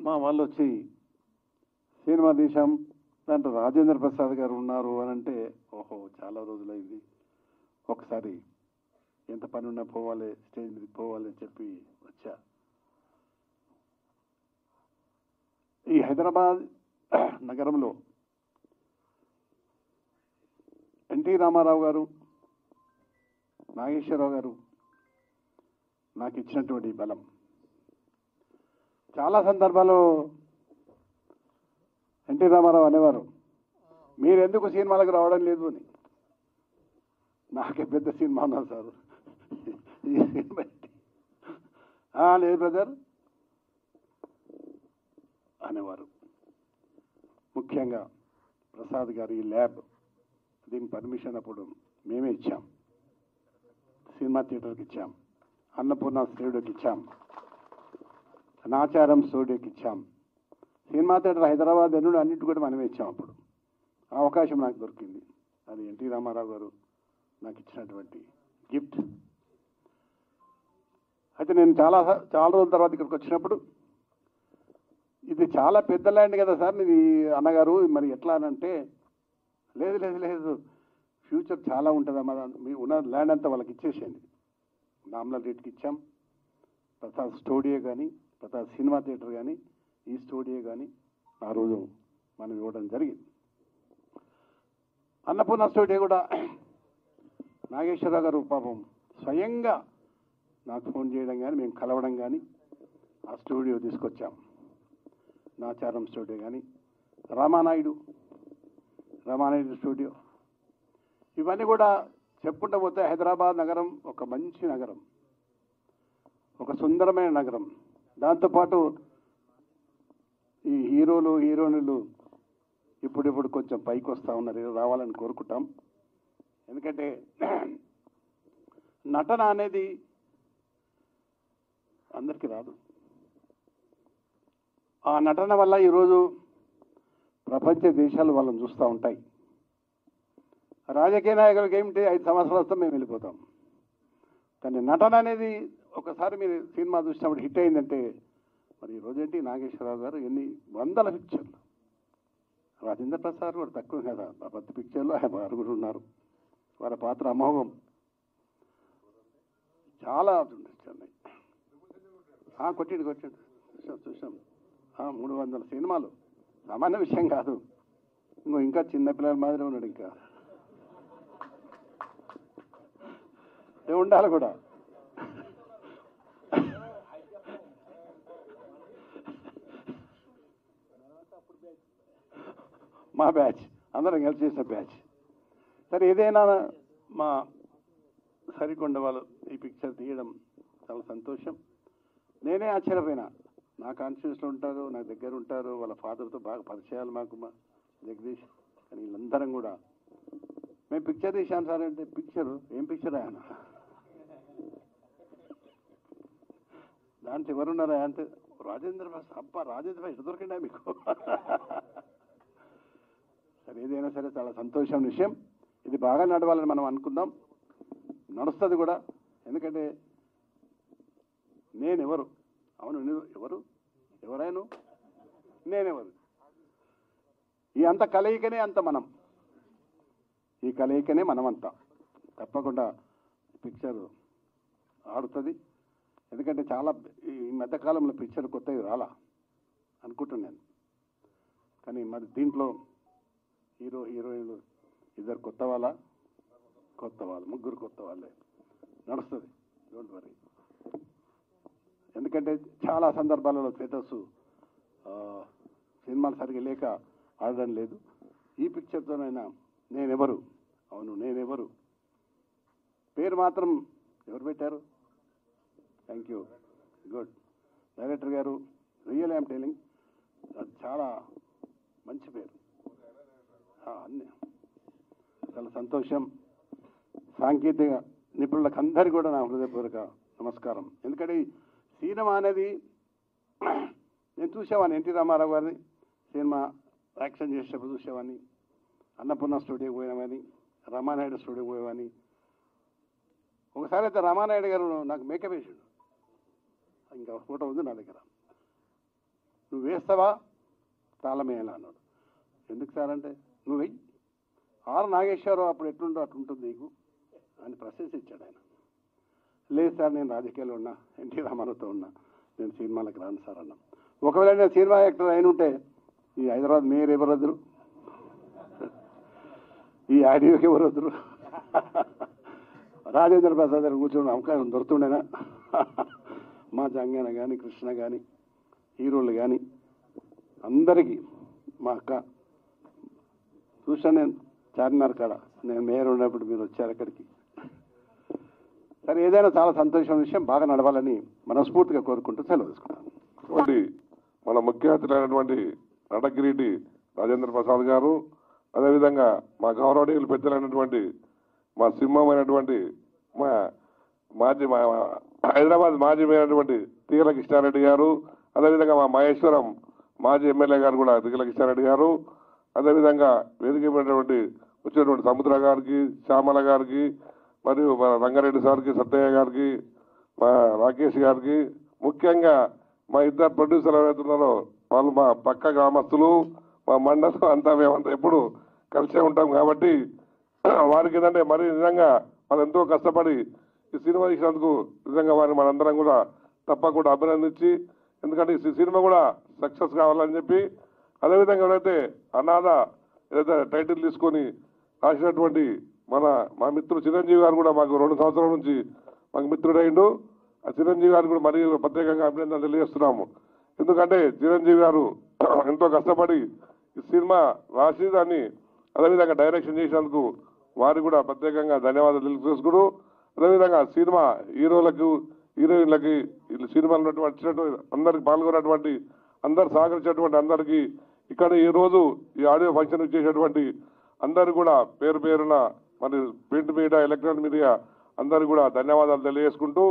మా వాళ్ళు వచ్చి సినిమా తీశాం, దాంట్లో రాజేంద్ర ప్రసాద్ గారు ఉన్నారు అని అంటే ఓహో చాలా రోజులైంది, ఒకసారి ఎంత పని ఉన్నా పోవాలి, స్టేజ్ మీద పోవాలి అని చెప్పి వచ్చా. ఈ హైదరాబాద్ నగరంలో ఎన్టీ రామారావు గారు, నాగేశ్వరరావు గారు నాకు ఇచ్చినటువంటి బలం. చాలా సందర్భాల్లో ఎన్టీ రామారావు అనేవారు, మీరెందుకు సినిమాలకు రావడం లేదు అని. నాకే పెద్ద సినిమా ఉన్నా సార్, లేదు బ్రదర్ అనేవారు. ముఖ్యంగా ప్రసాద్ గారు ఈ ల్యాబ్ దీని పర్మిషన్ అప్పుడు మేమే ఇచ్చాం, సినిమా థియేటర్కి ఇచ్చాం, అన్నపూర్ణ స్టూడియోకి ఇచ్చాం, నాచారం స్టూడియోకి ఇచ్చాం, సినిమా థియేటర్ హైదరాబాద్ ఎన్నుడు అన్నిటి కూడా మనమే ఇచ్చాం అప్పుడు. ఆ అవకాశం నాకు దొరికింది. అది ఎన్టీ రామారావు గారు నాకు ఇచ్చినటువంటి గిఫ్ట్. అయితే నేను చాలా రోజుల తర్వాత ఇక్కడికి వచ్చినప్పుడు ఇది చాలా పెద్ద ల్యాండ్ కదా సార్ ఇది అన్నగారు, మరి ఎట్లా అని అంటే లేదు లేదు లేదు ఫ్యూచర్ చాలా ఉంటుందమ్మా, మీ ఉన్న ల్యాండ్ అంతా వాళ్ళకి ఇచ్చేసేయండి. నామినల్ రేట్కి ఇచ్చాం. ప్రసాద్ స్టూడియో కానీ, ప్రసాద్ సినిమా థియేటర్ కానీ, ఈ స్టూడియో కానీ ఆ రోజు మనం ఇవ్వడం జరిగింది. అన్నపూర్ణ స్టూడియో కూడా నాగేశ్వరరావు గారు పాపం స్వయంగా నాకు ఫోన్ చేయడం కానీ, మేము కలవడం కానీ, ఆ స్టూడియో తీసుకొచ్చాం. నాచారం స్టూడియో కానీ, రామానాయుడు స్టూడియో, ఇవన్నీ కూడా చెప్పుకుంటూ పోతే హైదరాబాద్ నగరం ఒక మంచి నగరం, ఒక సుందరమైన నగరం. దాంతోపాటు ఈ హీరోలు హీరోయిన్లు ఇప్పుడు కొంచెం పైకి వస్తూ ఉన్నారు, రావాలని కోరుకుంటాం. ఎందుకంటే నటన అనేది అందరికీ రాదు. ఆ నటన వల్ల ఈరోజు ప్రపంచ దేశాలు వాళ్ళని చూస్తూ ఉంటాయి. రాజకీయ నాయకులకి ఏమిటి 5 సంవత్సరాల వస్తే మేము వెళ్ళిపోతాం. కానీ నటన అనేది ఒకసారి మీరు సినిమా చూసినప్పుడు హిట్ అయిందంటే, మరి ఈరోజు ఏంటి నాగేశ్వరరావు గారు ఎన్ని వందల పిక్చర్లు, రాజేంద్ర ప్రసాద్ కూడా తక్కువ కదా, 10 పిక్చర్లు 6 ఉన్నారు. వాళ్ళ పాత్ర అమోఘం, చాలా ఉన్నాయి. కొట్టిండు చూసాం 300 సినిమాలు సామాన్య విషయం కాదు. ఇంకా చిన్నపిల్లల మాదిరి ఉన్నాడు, ఇంకా ఉండాలి కూడా. మా బ్యాచ్ అందరం కలిసి చేసిన బ్యాచ్. సరే ఏదైనా మా సరికొండ వాళ్ళు ఈ పిక్చర్ తీయడం చాలా సంతోషం. నేనే ఆశ్చర్యపోయినా, నా కాన్ఫిడెన్స్లో ఉంటారు, నా దగ్గర ఉంటారు, వాళ్ళ ఫాదర్తో బాగా పరిచయాలు మాకు, మా జగదీష్. కానీ వీళ్ళందరం కూడా మేము పిక్చర్ తీసాను సార్ అంటే, పిక్చరు ఏం పిక్చర్ ఆయన, దాంట్లో ఎవరున్నారా అంటే రాజేంద్ర ప్రసాద్. అబ్బా రాజేంద్ర ప్రసాద్ దొరికిందా మీకు? సరే ఏదైనా సరే చాలా సంతోషం విషయం. ఇది బాగా నడవాలని మనం అనుకుందాం, నడుస్తుంది కూడా. ఎందుకంటే నేనెవరు, అవును ఎవరైనా నేనెవరు, ఈ అంత కలయికనే అంత మనం, ఈ కలయికనే మనమంతా. తప్పకుండా పిక్చర్ ఆడుతుంది. ఎందుకంటే చాలా ఈ మధ్యకాలంలో పిక్చర్ కొత్తవి రాలా అనుకుంటున్నాను. కానీ మరి దీంట్లో హీరో హీరోయిన్లు 2 కొత్త వాళ్ళు, ముగ్గురు కొత్త వాళ్ళే, నడుస్తుంది. Don't worry. ఎందుకంటే చాలా సందర్భాలలో థియేటర్స్ సినిమాలు సరిగ్గా లేక ఆడడం లేదు. ఈ పిక్చర్తోనైనా నేనెవరు, అవును నేనెవరు పేరు మాత్రం ఎవరు పెట్టారు? Thank you, good. డైరెక్టర్ గారు రియల్ ఐఎమ్ టెలింగ్, అది చాలా మంచి పేరు. అన్నీ చాలా సంతోషం. సాంకేతిక నిపుణులకు అందరికీ కూడా నా హృదయపూర్వక నమస్కారం. ఎందుకంటే సినిమా అనేది నేను చూసేవాడిని, ఎన్టీ రామారావు గారిని సినిమా యాక్షన్ చేసేటప్పుడు చూసేవాడిని, అన్నపూర్ణ స్టూడియోకి పోయినామని, రామానాయుడు స్టూడియోకి పోయేవాడిని. ఒకసారి అయితే రామానాయుడు గారు నాకు మేకప్ వేసాడు, ఇంకా ఫోటో ఉంది నా దగ్గర. నువ్వు వేస్తావా తాళం వేయాలా అన్నాడు. ఎందుకు సార్ అంటే, నువ్వు వెయ్యి, ఆర్ నాగేశ్వరరావు అప్పుడు ఎట్లుండో అట్లుంటుంది నీకు అని ప్రశంసించాడు ఆయన. లేదు సార్ నేను రాజకీయాల్లో ఉన్నా, ఎన్టీ రామారావుతో ఉన్నా, నేను సినిమాలకు రాను సార్ అన్నా. ఒకవేళ నేను సినిమా యాక్టర్ అయిన ఉంటే ఈ హైదరాబాద్ మేయర్ ఎవరు వద్దరు, ఈ ఆడియోకి ఎవరు వద్దరు, రాజేంద్ర ప్రసాద్ గారు కూర్చొని అవకాశం దొరుకుతుండేనా? మా జంగన కానీ, కృష్ణ కానీ, హీరోలు కానీ అందరికీ, మా అక్క చూసాను నేను చార్మినార్ కాడ, నేను మేయర్ ఉన్నప్పుడు మీరు వచ్చారు అక్కడికి. సరే ఏదైనా చాలా సంతోషం విషయం, బాగా నడవాలని మనస్ఫూర్తిగా కోరుకుంటూ సెలవు తీసుకున్నాను. మన ముఖ్య అతిథులైనటువంటి నటకిరీటి రాజేంద్ర ప్రసాద్ గారు, అదేవిధంగా మా గౌరవనీయులు పెద్దలైనటువంటి మా సింహమైనటువంటి మా హైదరాబాద్ మాజీ అయినటువంటి తీగల కృష్ణారెడ్డి గారు, అదేవిధంగా మా మహేశ్వరం మాజీ ఎమ్మెల్యే గారు కూడా తీగల కృష్ణారెడ్డి గారు, అదేవిధంగా వేదికమైనటువంటి వచ్చినటువంటి సముద్ర గారికి, శ్యామల గారికి, మరియు మా రంగారెడ్డి సార్కి, సత్తయ్య గారికి, మా రాకేష్ గారికి, ముఖ్యంగా మా ఇద్దరు ప్రొడ్యూసర్లు ఎవరైతే ఉన్నారో వాళ్ళు మా పక్క గ్రామస్తులు, మా మండలం అంతా మేమంతా ఎప్పుడు కలిసే ఉంటాం కాబట్టి వారికి ఏంటంటే మరి నిజంగా వాళ్ళు ఎంతో కష్టపడి ఈ సినిమా తీసినందుకు నిజంగా వారిని మనందరం కూడా తప్పకుండా అభినందించి, ఎందుకంటే ఈ సినిమా కూడా సక్సెస్ కావాలని చెప్పి, అదేవిధంగా ఎవరైతే అనాథ ఏదైతే టైటిల్ తీసుకొని రాసినటువంటి మా మిత్రుడు చిరంజీవి గారు కూడా మాకు 2 సంవత్సరాల నుంచి మాకు మిత్రుడైండు. ఆ చిరంజీవి గారు కూడా మరీ ప్రత్యేకంగా అభినందనలు తెలియజేస్తున్నాము. ఎందుకంటే చిరంజీవి గారు ఎంతో కష్టపడి ఈ సినిమా రాసి దాన్ని అదేవిధంగా డైరెక్షన్ చేసినందుకు వారికి కూడా ప్రత్యేకంగా ధన్యవాదాలు తెలియజేసుకుడు. అదేవిధంగా సినిమా హీరోలకు, హీరోయిన్లకి, సినిమాలో వచ్చినటువంటి అందరికి పాల్గొన్నటువంటి అందరు సహకరించినటువంటి అందరికీ, ఇక్కడ ఈరోజు ఈ ఆడియో ఫంక్షన్ చేసేటువంటి అందరు కూడా పేరు పేరున మరి ప్రింట్ మీడియా, ఎలక్ట్రానిక్ మీడియా అందరు కూడా ధన్యవాదాలు తెలియజేసుకుంటూ,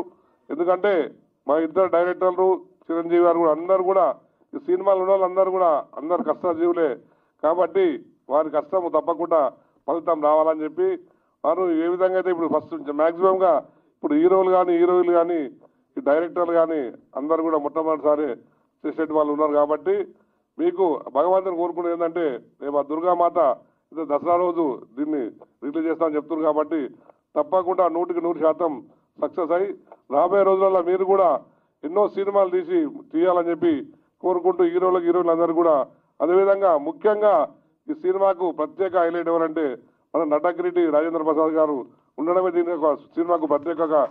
ఎందుకంటే మా ఇద్దరు డైరెక్టర్లు చిరంజీవి గారు కూడా అందరు కూడా ఈ సినిమాలు ఉన్న వాళ్ళందరూ కూడా అందరు కష్టజీవులే కాబట్టి వారి కష్టం తప్పకుండా ఫలితం రావాలని చెప్పి వారు ఏ విధంగా అయితే ఇప్పుడు ఫస్ట్ మ్యాక్సిమంగా ఇప్పుడు హీరోలు కానీ, హీరోయిన్లు కానీ, ఈ డైరెక్టర్లు కానీ అందరు కూడా మొట్టమొదటిసారి చేసేటి వాళ్ళు ఉన్నారు కాబట్టి మీకు భగవంతుని కోరుకునేది ఏంటంటే రేపు ఆ దుర్గామాత ఇది దసరా రోజు దీన్ని రిలీజ్ చేస్తామని చెప్తున్నారు కాబట్టి తప్పకుండా 100% సక్సెస్ అయ్యి రాబోయే రోజులలో మీరు కూడా ఎన్నో సినిమాలు తీయాలని చెప్పి కోరుకుంటూ హీరోలకు, హీరోయిన్లు అందరూ కూడా అదేవిధంగా ముఖ్యంగా ఈ సినిమాకు ప్రత్యేక హైలైట్ ఎవరంటే మన నటకిరీటి రాజేంద్ర ప్రసాద్ గారు ఉండడమే దీనికి సినిమాకు ప్రత్యేకంగా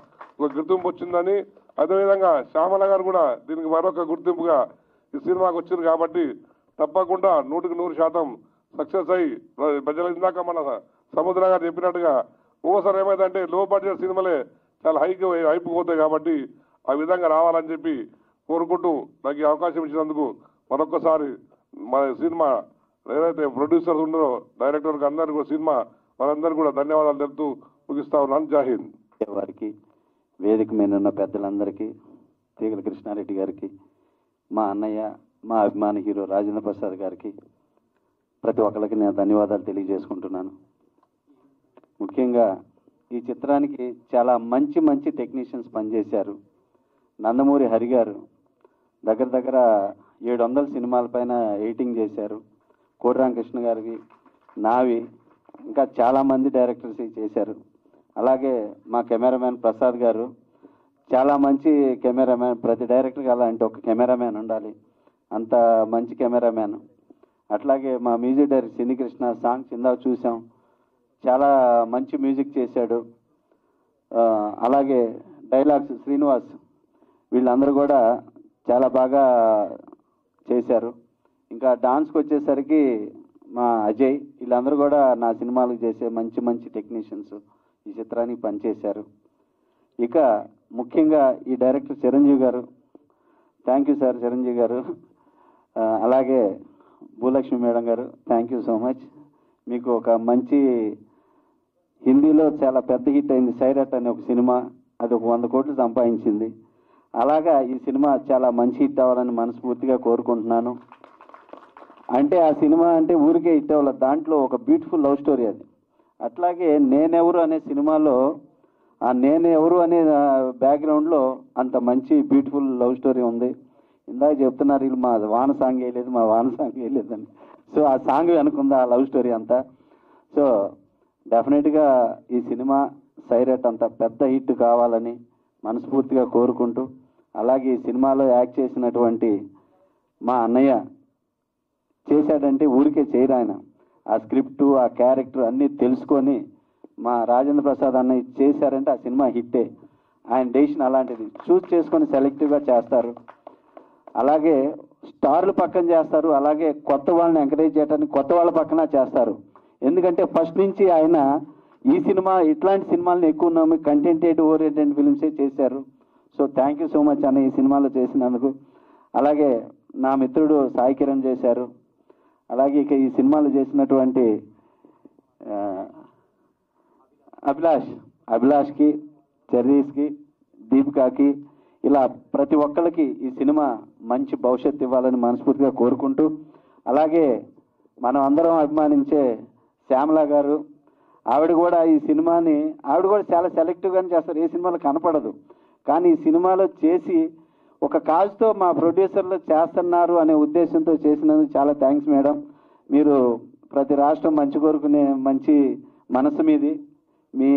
ఒక గుర్తింపు వచ్చిందని, అదేవిధంగా శ్యామల గారు కూడా దీనికి మరొక గుర్తింపుగా ఈ సినిమాకు వచ్చింది కాబట్టి తప్పకుండా 100% సక్సెస్ అయ్యి ప్రజలు ఇందాక మన సముద్ర గారు చెప్పినట్టుగా ఒక్కోసారి ఏమైందంటే లో బడ్జెట్ సినిమాలే చాలా హైప్ పోతాయి కాబట్టి ఆ విధంగా రావాలని చెప్పి కోరుకుంటూ నాకు ఈ అవకాశం ఇచ్చినందుకు మరొకసారి మన సినిమా ఏదైతే ప్రొడ్యూసర్స్ ఉన్నారో డైరెక్టర్కి అందరికీ కూడా సినిమా వారందరికీ కూడా ధన్యవాదాలు తెలుపుతూ ముగిస్తా ఉన్నాను. జై హింద్. వారికి వేదిక మీద ఉన్న పెద్దలందరికీ, తీగల కృష్ణారెడ్డి గారికి, మా అన్నయ్య, మా అభిమాన హీరో రాజేంద్ర ప్రసాద్ గారికి ప్రతి ఒక్కరికి నేను ధన్యవాదాలు తెలియజేసుకుంటున్నాను. ముఖ్యంగా ఈ చిత్రానికి చాలా మంచి టెక్నీషియన్స్ పనిచేశారు. నందమూరి హరి గారు దగ్గర 700 సినిమాలపైన ఎడిటింగ్ చేశారు. కోడిరామకృష్ణ గారికి, నావి, ఇంకా చాలామంది డైరెక్టర్స్ చేశారు. అలాగే మా కెమెరామ్యాన్ ప్రసాద్ గారు చాలా మంచి కెమెరామ్యాన్. ప్రతి డైరెక్టర్కి అలాంటి ఒక కెమెరామ్యాన్ ఉండాలి, అంత మంచి కెమెరామ్యాన్. అట్లాగే మా మ్యూజిక్ డైరెక్టర్ సినీకృష్ణ సాంగ్స్ ఇందాక చూసాం, చాలా మంచి మ్యూజిక్ చేశాడు. అలాగే డైలాగ్స్ శ్రీనివాస్, వీళ్ళందరూ కూడా చాలా బాగా చేశారు. ఇంకా డాన్స్కి వచ్చేసరికి మా అజయ్, వీళ్ళందరూ కూడా నా సినిమాలకు చేసే మంచి టెక్నీషియన్స్ ఈ చిత్రానికి పనిచేశారు. ఇక ముఖ్యంగా ఈ డైరెక్టర్ చిరంజీవి గారు, థ్యాంక్ యూ సార్ చిరంజీవి గారు. అలాగే భూలక్ష్మి మేడం గారు, థ్యాంక్ యూ సో మచ్. మీకు ఒక మంచి హిందీలో చాలా పెద్ద హిట్ అయింది సైరట్ అనే ఒక సినిమా, అది ఒక 100 కోట్లు సంపాదించింది. అలాగా ఈ సినిమా చాలా మంచి హిట్ అవ్వాలని మనస్ఫూర్తిగా కోరుకుంటున్నాను. అంటే ఆ సినిమా అంటే ఊరికే హిట్ అవ్వలేదు, దాంట్లో ఒక బ్యూటిఫుల్ లవ్ స్టోరీ అది. అట్లాగే నేనెవరు అనే సినిమాలో ఆ నేనెవరు అనే బ్యాక్గ్రౌండ్లో అంత మంచి బ్యూటిఫుల్ లవ్ స్టోరీ ఉంది. ఇందాక చెప్తున్నారు వీళ్ళు మా వాన సాంగ్ వేయలేదని. సో ఆ సాంగ్ వెనుకుంది ఆ లవ్ స్టోరీ అంతా. సో డెఫినెట్గా ఈ సినిమా సైరట్ అంత పెద్ద హిట్ కావాలని మనస్ఫూర్తిగా కోరుకుంటూ, అలాగే ఈ సినిమాలో యాక్ట్ చేసినటువంటి మా అన్నయ్య చేశాడంటే ఊరికే చేయరు ఆయన. ఆ స్క్రిప్టు, ఆ క్యారెక్టర్ అన్నీ తెలుసుకొని మా రాజేంద్ర ప్రసాద్ అన్నయ్య చేశారంటే ఆ సినిమా హిట్టే. ఆయన డెసిషన్ అలాంటిది, చూస్ చేసుకొని సెలెక్టివ్గా చేస్తారు. అలాగే స్టార్లు పక్కన చేస్తారు, అలాగే కొత్త వాళ్ళని ఎంకరేజ్ చేయడానికి కొత్త వాళ్ళ పక్కన చేస్తారు. ఎందుకంటే ఫస్ట్ నుంచి ఆయన ఈ సినిమా ఇట్లాంటి సినిమాలను ఎక్కువ నమ్మి కంటెంటెడ్ ఓరియంటెడ్ ఫిల్మ్సే చేశారు. So thank you so much అన్న ఈ సినిమాలో చేసినందుకు. అలాగే నా మిత్రుడు సాయి కిరణ్ చేశారు. అలాగే ఇక ఈ సినిమాలో చేసినటువంటి అభిలాష్కి, చెర్రీస్కి, దీపికాకి, ఇలా ప్రతి ఒక్కరికి ఈ సినిమా మంచి భవిష్యత్తు ఇవ్వాలని మనస్ఫూర్తిగా కోరుకుంటూ, అలాగే మనం అందరం అభిమానించే శ్యామల గారు, ఆవిడ కూడా ఈ సినిమాని ఆవిడ కూడా చాలా సెలెక్టివ్గానే చేస్తారు, ఏ సినిమాలో కనపడదు. కానీ ఈ సినిమాలో చేసి ఒక కాజ్తో మా ప్రొడ్యూసర్లు చేస్తున్నారు అనే ఉద్దేశంతో చేసినందుకు చాలా థ్యాంక్స్ మేడం. మీరు ప్రతి రాష్ట్రం మంచి కోరుకునే మంచి మనసు మీది, మీ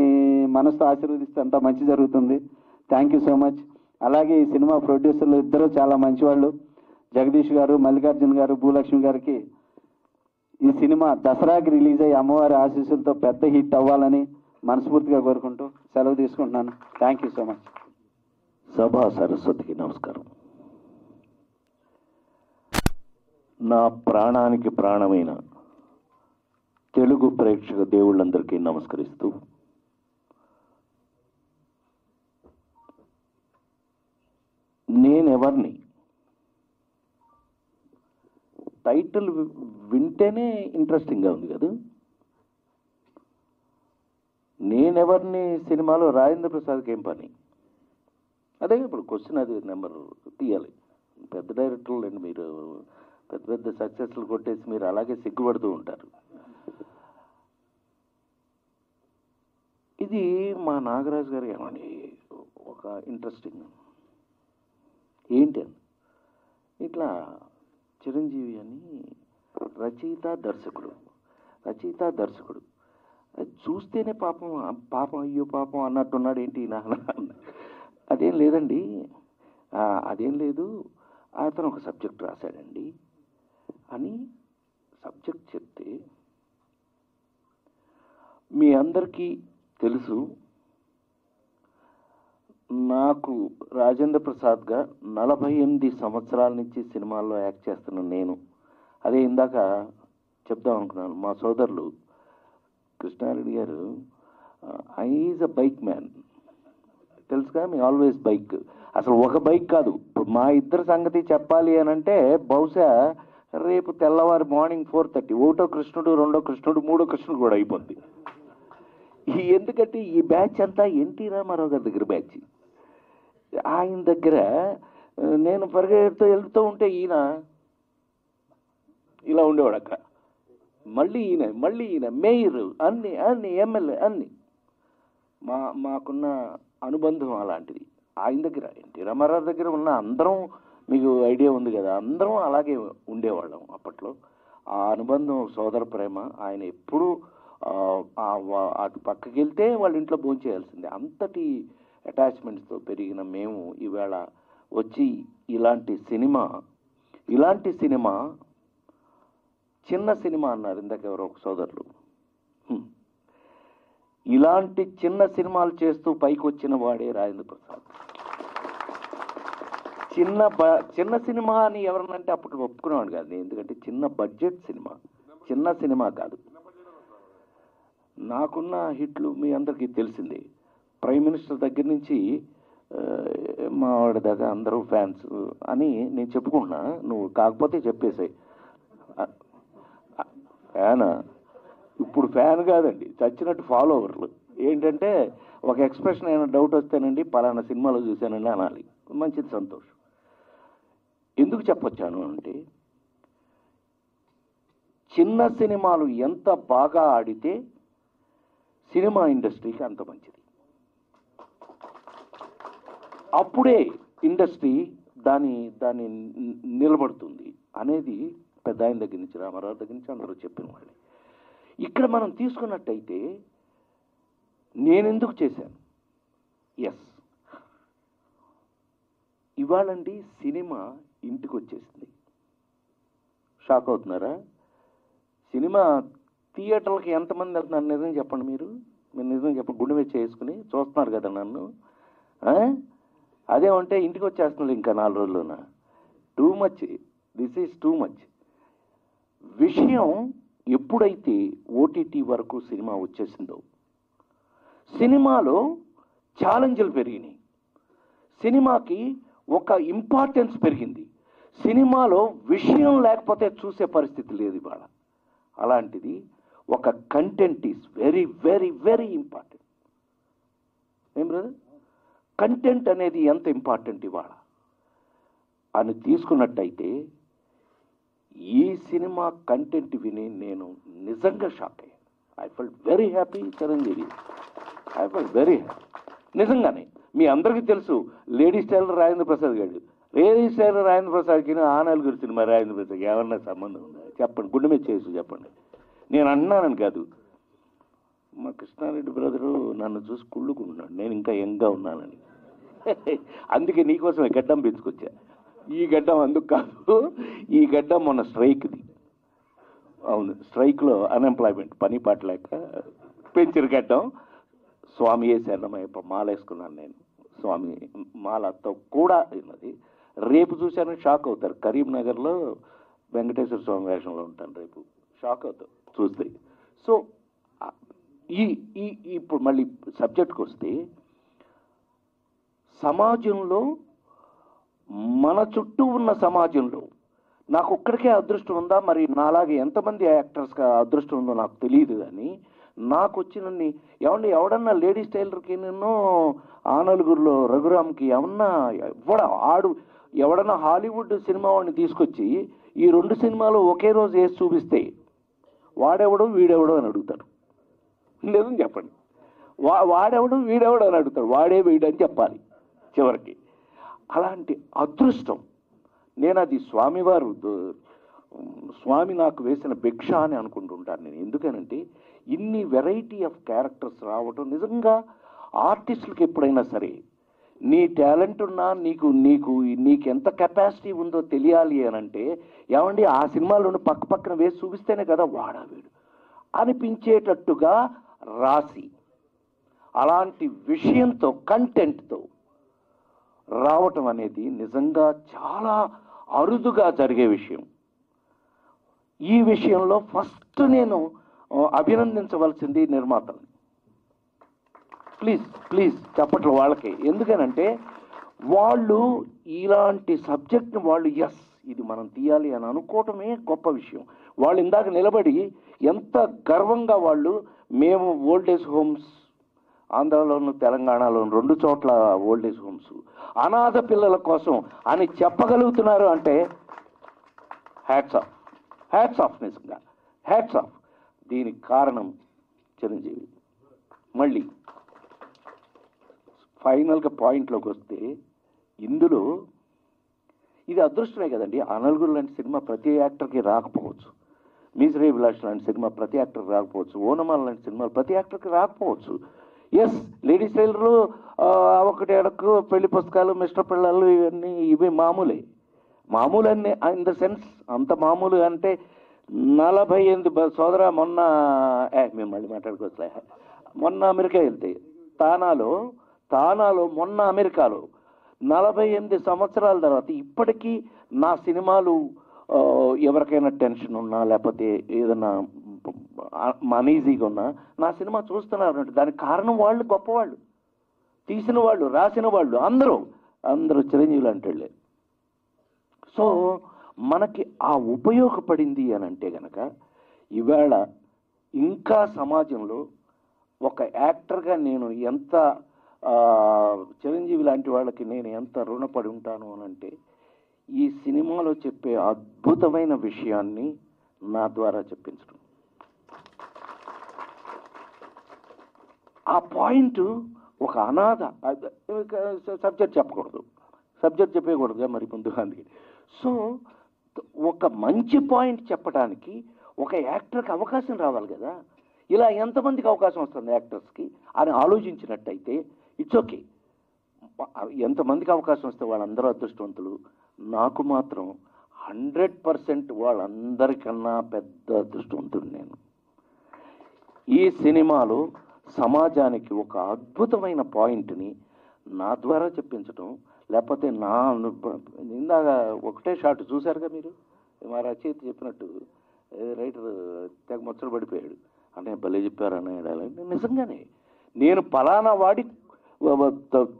మనసుతో ఆశీర్వదిస్తే అంతా మంచి జరుగుతుంది. Thank you so much. అలాగే ఈ సినిమా ప్రొడ్యూసర్లు ఇద్దరు చాలా మంచివాళ్ళు, జగదీష్ గారు, మల్లికార్జున్ గారు, భూలక్ష్మి గారికి ఈ సినిమా దసరాకి రిలీజ్ అయ్యి అమ్మవారి ఆశీస్సులతో పెద్ద హిట్ అవ్వాలని మనస్ఫూర్తిగా కోరుకుంటూ సెలవు తీసుకుంటున్నాను. Thank you so much. సభా సరస్వతికి నమస్కారం. నా ప్రాణానికి ప్రాణమైన తెలుగు ప్రేక్షక దేవుళ్ళందరికీ నమస్కరిస్తూ, నేనెవర్ని టైటిల్ వింటేనే ఇంట్రెస్టింగ్గా ఉంది కదా. నేనెవర్ని సినిమాలో రాజేంద్ర ప్రసాద్కి ఏం పని? అదే ఇప్పుడు క్వశ్చన్, అది నెంబర్ తీయాలి. పెద్ద డైరెక్టర్లు అండి మీరు, పెద్ద పెద్ద సక్సెస్లు కొట్టేసి మీరు అలాగే సిగ్గుపడుతూ ఉంటారు. ఇది మా నాగరాజు గారు ఏమని ఒక ఇంట్రెస్టింగ్ ఏంటి అని, ఇట్లా చిరంజీవి అని రచయిత దర్శకుడు అది చూస్తేనే పాపం అయ్యో పాపం అన్నట్టున్నాడు ఏంటి నా. అదేం లేదండి, అదేం లేదు, అతను ఒక సబ్జెక్ట్ రాశాడండి అని సబ్జెక్ట్ చెప్తే, మీ అందరికీ తెలుసు నాకు రాజేంద్ర ప్రసాద్గా 48 సంవత్సరాల నుంచి సినిమాల్లో యాక్ట్ చేస్తున్నాను నేను. అదే ఇందాక చెప్దాం అనుకున్నాను, మా సోదరులు కృష్ణారెడ్డి గారు ఈజ్ అ బైక్ మ్యాన్, తెలుసుగా మీ ఆల్వేస్ బైక్. అసలు ఒక బైక్ కాదు, ఇప్పుడు మా ఇద్దరు సంగతి చెప్పాలి అని అంటే బహుశా రేపు తెల్లవారు మార్నింగ్ 4:30 ఒకటో కృష్ణుడు, రెండో కృష్ణుడు, మూడో కృష్ణుడు కూడా అయిపోద్ది. ఎందుకంటే ఈ బ్యాచ్ అంతా ఎన్టీ రామారావు గారి దగ్గర బ్యాచ్. ఆయన దగ్గర నేను పరిగెడుతూ వెళ్తూ ఉంటే ఈయన ఇలా ఉండేవాడు అక్కడ, మళ్ళీ ఈయన మేయర్, అన్ని ఎమ్మెల్యే అన్ని. మాకున్న అనుబంధం అలాంటిది. ఆయన దగ్గర ఎన్టీ రామారావు దగ్గర ఉన్న అందరం, మీకు ఐడియా ఉంది కదా, అందరం అలాగే ఉండేవాళ్ళం అప్పట్లో. ఆ అనుబంధం, సోదర ప్రేమ. ఆయన ఎప్పుడూ అటు పక్కకి వెళ్తే వాళ్ళ ఇంట్లో భోంచేయాల్సిందే, అంతటి అటాచ్మెంట్స్తో పెరిగిన మేము ఈవేళ వచ్చి ఇలాంటి సినిమా చిన్న సినిమా అన్నారు ఇందాక ఎవరో ఒక సోదరులు. ఇలాంటి చిన్న సినిమాలు చేస్తూ పైకి వచ్చిన వాడే రాజేంద్ర ప్రసాద్. చిన్న సినిమా అని ఎవరనంటే అప్పుడు ఒప్పుకునేవాడు కాదు, ఎందుకంటే చిన్న బడ్జెట్ సినిమా, చిన్న సినిమా కాదు. నాకున్న హిట్లు మీ అందరికీ తెలిసిందే, ప్రైమ్ మినిస్టర్ దగ్గర నుంచి మా వాడి దాకా అందరూ ఫ్యాన్స్ అని నేను చెప్పుకుంటున్నా, నువ్వు కాకపోతే చెప్పేసాయి. ఫ్యానా? ఇప్పుడు ఫ్యాన్ కాదండి, చచ్చినట్టు ఫాలోవర్లు. ఏంటంటే ఒక ఎక్స్ప్రెషన్ అయినా డౌట్ వస్తేనండి పలానా సినిమాలో చూశానండి అనాలి, మంచిది, సంతోషం. ఎందుకు చెప్పొచ్చాను అంటే, చిన్న సినిమాలు ఎంత బాగా ఆడితే సినిమా ఇండస్ట్రీకి అంత మంచిది. అప్పుడే ఇండస్ట్రీ దాన్ని నిలబడుతుంది అనేది పెద్ద ఆయన దగ్గర నుంచి, రామారావు దగ్గర నుంచి అందరూ చెప్పిన వాళ్ళే. ఇక్కడ మనం తీసుకున్నట్టయితే నేనెందుకు చేశాను, ఎస్, ఇవాళండి సినిమా ఇంటికి వచ్చేసింది. షాక్ అవుతున్నారా? సినిమా థియేటర్లకి ఎంతమంది వెళ్తున్నారు నిజం చెప్పండి. మీరు నిజం చెప్పండి, గుండె మీద చేసుకుని చూస్తున్నారు కదా నన్ను. అదేమంటే ఇంటికి వచ్చేస్తున్నారు ఇంకా 4 రోజుల్లోనా? Too much, this is too much. విషయం ఎప్పుడైతే ఓటీటీ వరకు సినిమా వచ్చేసిందో, సినిమాలో ఛాలెంజ్లు పెరిగినాయి, సినిమాకి ఒక ఇంపార్టెన్స్ పెరిగింది, సినిమాలో విషయం లేకపోతే చూసే పరిస్థితి లేదు ఇవాళ. అలాంటిది ఒక content is very very very important. ఏం బ్రదర్, కంటెంట్ అనేది ఎంత ఇంపార్టెంట్ ఇవాళ అని తీసుకున్నట్టయితే, ఈ సినిమా కంటెంట్ విని నేను నిజంగా షాక్ అయ్యాను. I felt very happy Chiranjeevi. I felt very happy నిజంగానే. మీ అందరికీ తెలుసు లేడీస్ టైలర్ రాజేంద్ర ప్రసాద్ గారు. లేడీస్ టైలర్ రాజేంద్ర ప్రసాద్కి ఆ నలుగురు సినిమా రాజేంద్ర ప్రసాద్కి ఏమన్నా సంబంధం ఉందా చెప్పండి, గుండె మీద చేసి చెప్పండి. నేను అన్నానని కాదు, మా కృష్ణారెడ్డి బ్రదరు నన్ను చూసి కుళ్ళుకుంటున్నాడు నేను ఇంకా యంగ్గా ఉన్నానని. అందుకే నీకోసం గడ్డం పెంచుకొచ్చా. ఈ గడ్డం అందుకు కాదు, ఈ గడ్డం మొన్న స్ట్రైక్ది. అవును, స్ట్రైక్లో అన్ఎంప్లాయ్మెంట్, పని పాట లేక పెంచిన గడ్డం. స్వామి శరణమయ్యప్ప మాల వేసుకున్నాను నేను. స్వామి మాలతో కూడా ఉన్నది. రేపు చూశాను షాక్ అవుతారు. కరీంనగర్లో వెంకటేశ్వర స్వామి వేషంలో ఉంటాను రేపు. షాక్ అవుతారు చూస్తే. సో ఇప్పుడు మళ్ళీ సబ్జెక్ట్కి వస్తే, సమాజంలో మన చుట్టూ ఉన్న సమాజంలో నాకు ఒక్కడికే అదృష్టం ఉందా, మరి నాలాగే ఎంతమంది యాక్టర్స్కి అదృష్టం ఉందో నాకు తెలియదు. కానీ నాకు వచ్చినన్ని ఎవడన్నా లేడీస్ టైలర్కి నేను ఆ నలుగురిలో రఘురామ్కి ఎవడన్నా హాలీవుడ్ సినిమా వాడిని తీసుకొచ్చి ఈ 2 సినిమాలు ఒకే రోజు వేసి చూపిస్తే వాడెవడో వీడెవడో అని అడుగుతాడు. లేదని చెప్పండి. వాడెవడు వీడెవడు అని అడుగుతాడు. వాడే వీడని చెప్పాలి చివరికి. అలాంటి అదృష్టం నేను అది స్వామి నాకు వేసిన భిక్ష అని అనుకుంటుంటాను నేను. ఎందుకనంటే ఇన్ని వెరైటీ ఆఫ్ క్యారెక్టర్స్ రావటం నిజంగా ఆర్టిస్టులకి ఎప్పుడైనా సరే నీ టాలెంట్ ఉన్నా నీకు ఎంత కెపాసిటీ ఉందో తెలియాలి అని అంటే ఏమండి ఆ సినిమాలను పక్కన వేసి చూపిస్తేనే కదా వాడా వీడు అనిపించేటట్టుగా రాసి అలాంటి విషయంతో కంటెంట్తో రావటం అనేది నిజంగా చాలా అరుదుగా జరిగే విషయం. ఈ విషయంలో ఫస్ట్ నేను అభినందించవలసింది నిర్మాతల్ని. ప్లీజ్ చెప్పట్లు వాళ్ళకి. ఎందుకనంటే వాళ్ళు ఇలాంటి సబ్జెక్ట్ని వాళ్ళు ఇది మనం తీయాలి అని అనుకోవటమే గొప్ప విషయం. వాళ్ళు ఇందాక నిలబడి ఎంత గర్వంగా మేము ఓల్డేజ్ హోమ్స్ ఆంధ్రాలోను తెలంగాణలోను 2 చోట్ల ఓల్డేజ్ హోమ్స్ అనాథ పిల్లల కోసం అని చెప్పగలుగుతున్నారు అంటే హ్యాట్స్ ఆఫ్ నిజంగా హ్యాట్స్ ఆఫ్. దీనికి కారణం చిరంజీవి. మళ్ళీ ఫైనల్గా పాయింట్లోకి వస్తే, ఇందులో ఇది అదృష్టమే కదండి. ఆ నలుగురు లాంటి సినిమా ప్రతి యాక్టర్కి రాకపోవచ్చు. మిజరీ విలాస్ లాంటి సినిమా ప్రతి యాక్టర్కి రాకపోవచ్చు. ఓనమాల లాంటి సినిమాలు ప్రతి యాక్టర్కి రాకపోవచ్చు. లేడీస్ టైలర్లు ఒకటి అడక్కు పెళ్లి పుస్తకాలు మిస్టర్ పిల్లలు ఇవి మామూలు అన్నీ ఇన్ ద సెన్స్ అంత మామూలు అంటే 48 సోదర మొన్న మేము మళ్ళీ మాట్లాడుకోవచ్చులే. మొన్న అమెరికా వెళ్తే తానాలో మొన్న అమెరికాలో 48 సంవత్సరాల తర్వాత ఇప్పటికీ నా సినిమాలు ఎవరికైనా టెన్షన్ ఉన్నా లేకపోతే ఏదన్నా అనీజీగా ఉన్నా నా సినిమా చూస్తున్నారు అంటే దానికి కారణం వాళ్ళు, గొప్పవాళ్ళు, తీసిన వాళ్ళు, రాసిన వాళ్ళు అందరూ చిరంజీవులు అంటే. సో మనకి ఆ ఉపయోగపడింది అని అంటే గనక ఇవాళ ఇంకా సమాజంలో ఒక యాక్టర్గా నేను ఎంత చిరంజీవి లాంటి వాళ్ళకి నేను ఎంత రుణపడి ఉంటాను అని అంటే ఈ సినిమాలో చెప్పే అద్భుతమైన విషయాన్ని నా ద్వారా చెప్పించడం. ఆ పాయింట్ ఒక అనాథ సబ్జెక్ట్ చెప్పకూడదుగా మరి ముందుగా. అందుకే సో ఒక మంచి పాయింట్ చెప్పడానికి ఒక యాక్టర్కి అవకాశం రావాలి కదా. ఇలా ఎంతమందికి అవకాశం వస్తుంది యాక్టర్స్కి అని ఆలోచించినట్టయితే ఇట్స్ ఓకే. ఎంతమందికి అవకాశం వస్తే వాళ్ళందరూ అదృష్టవంతులు. నాకు మాత్రం 100% వాళ్ళందరికన్నా పెద్ద అదృష్టవంతుడు నేను. ఈ సినిమాలో సమాజానికి ఒక అద్భుతమైన పాయింట్ని నా ద్వారా చెప్పించడం, లేకపోతే ఇందాక ఒకటే షాట్ చూశారుగా మీరు, మా రచయిత చెప్పినట్టు రైటర్ తెగ ముచ్చట పడిపోయాడు అంటే భలే చెప్పారని. నిజంగానే నేను పలానా వాడి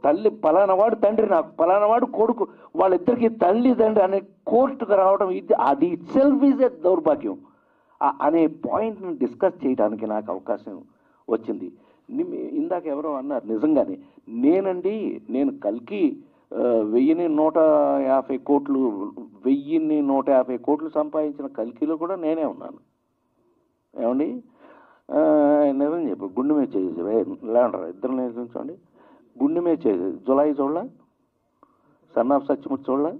తల్లి, పలానా వాడు తండ్రి, నాకు పలానా వాడు కొడుకు, వాళ్ళిద్దరికి తల్లి తండ్రి అనే కోర్టుకు రావడం అది సెల్ఫ్ ఈజ్ ఎ దౌర్భాగ్యం అనే పాయింట్ని డిస్కస్ చేయడానికి నాకు అవకాశం వచ్చింది. ఇందాక ఎవరో అన్నారు నిజంగానే నేను కల్కి $1,150 కోట్లు 1,150 కోట్లు సంపాదించిన కల్కిలో కూడా నేనే ఉన్నాను. ఏమండి నిజం చెప్పు, గుండె మీద చేసి లేండరా ఇద్దరు నిజండి, గుండె మీద చేసి జులాయి చూడలా, సన్ ఆఫ్ సత్యమూర్తి చూడలా,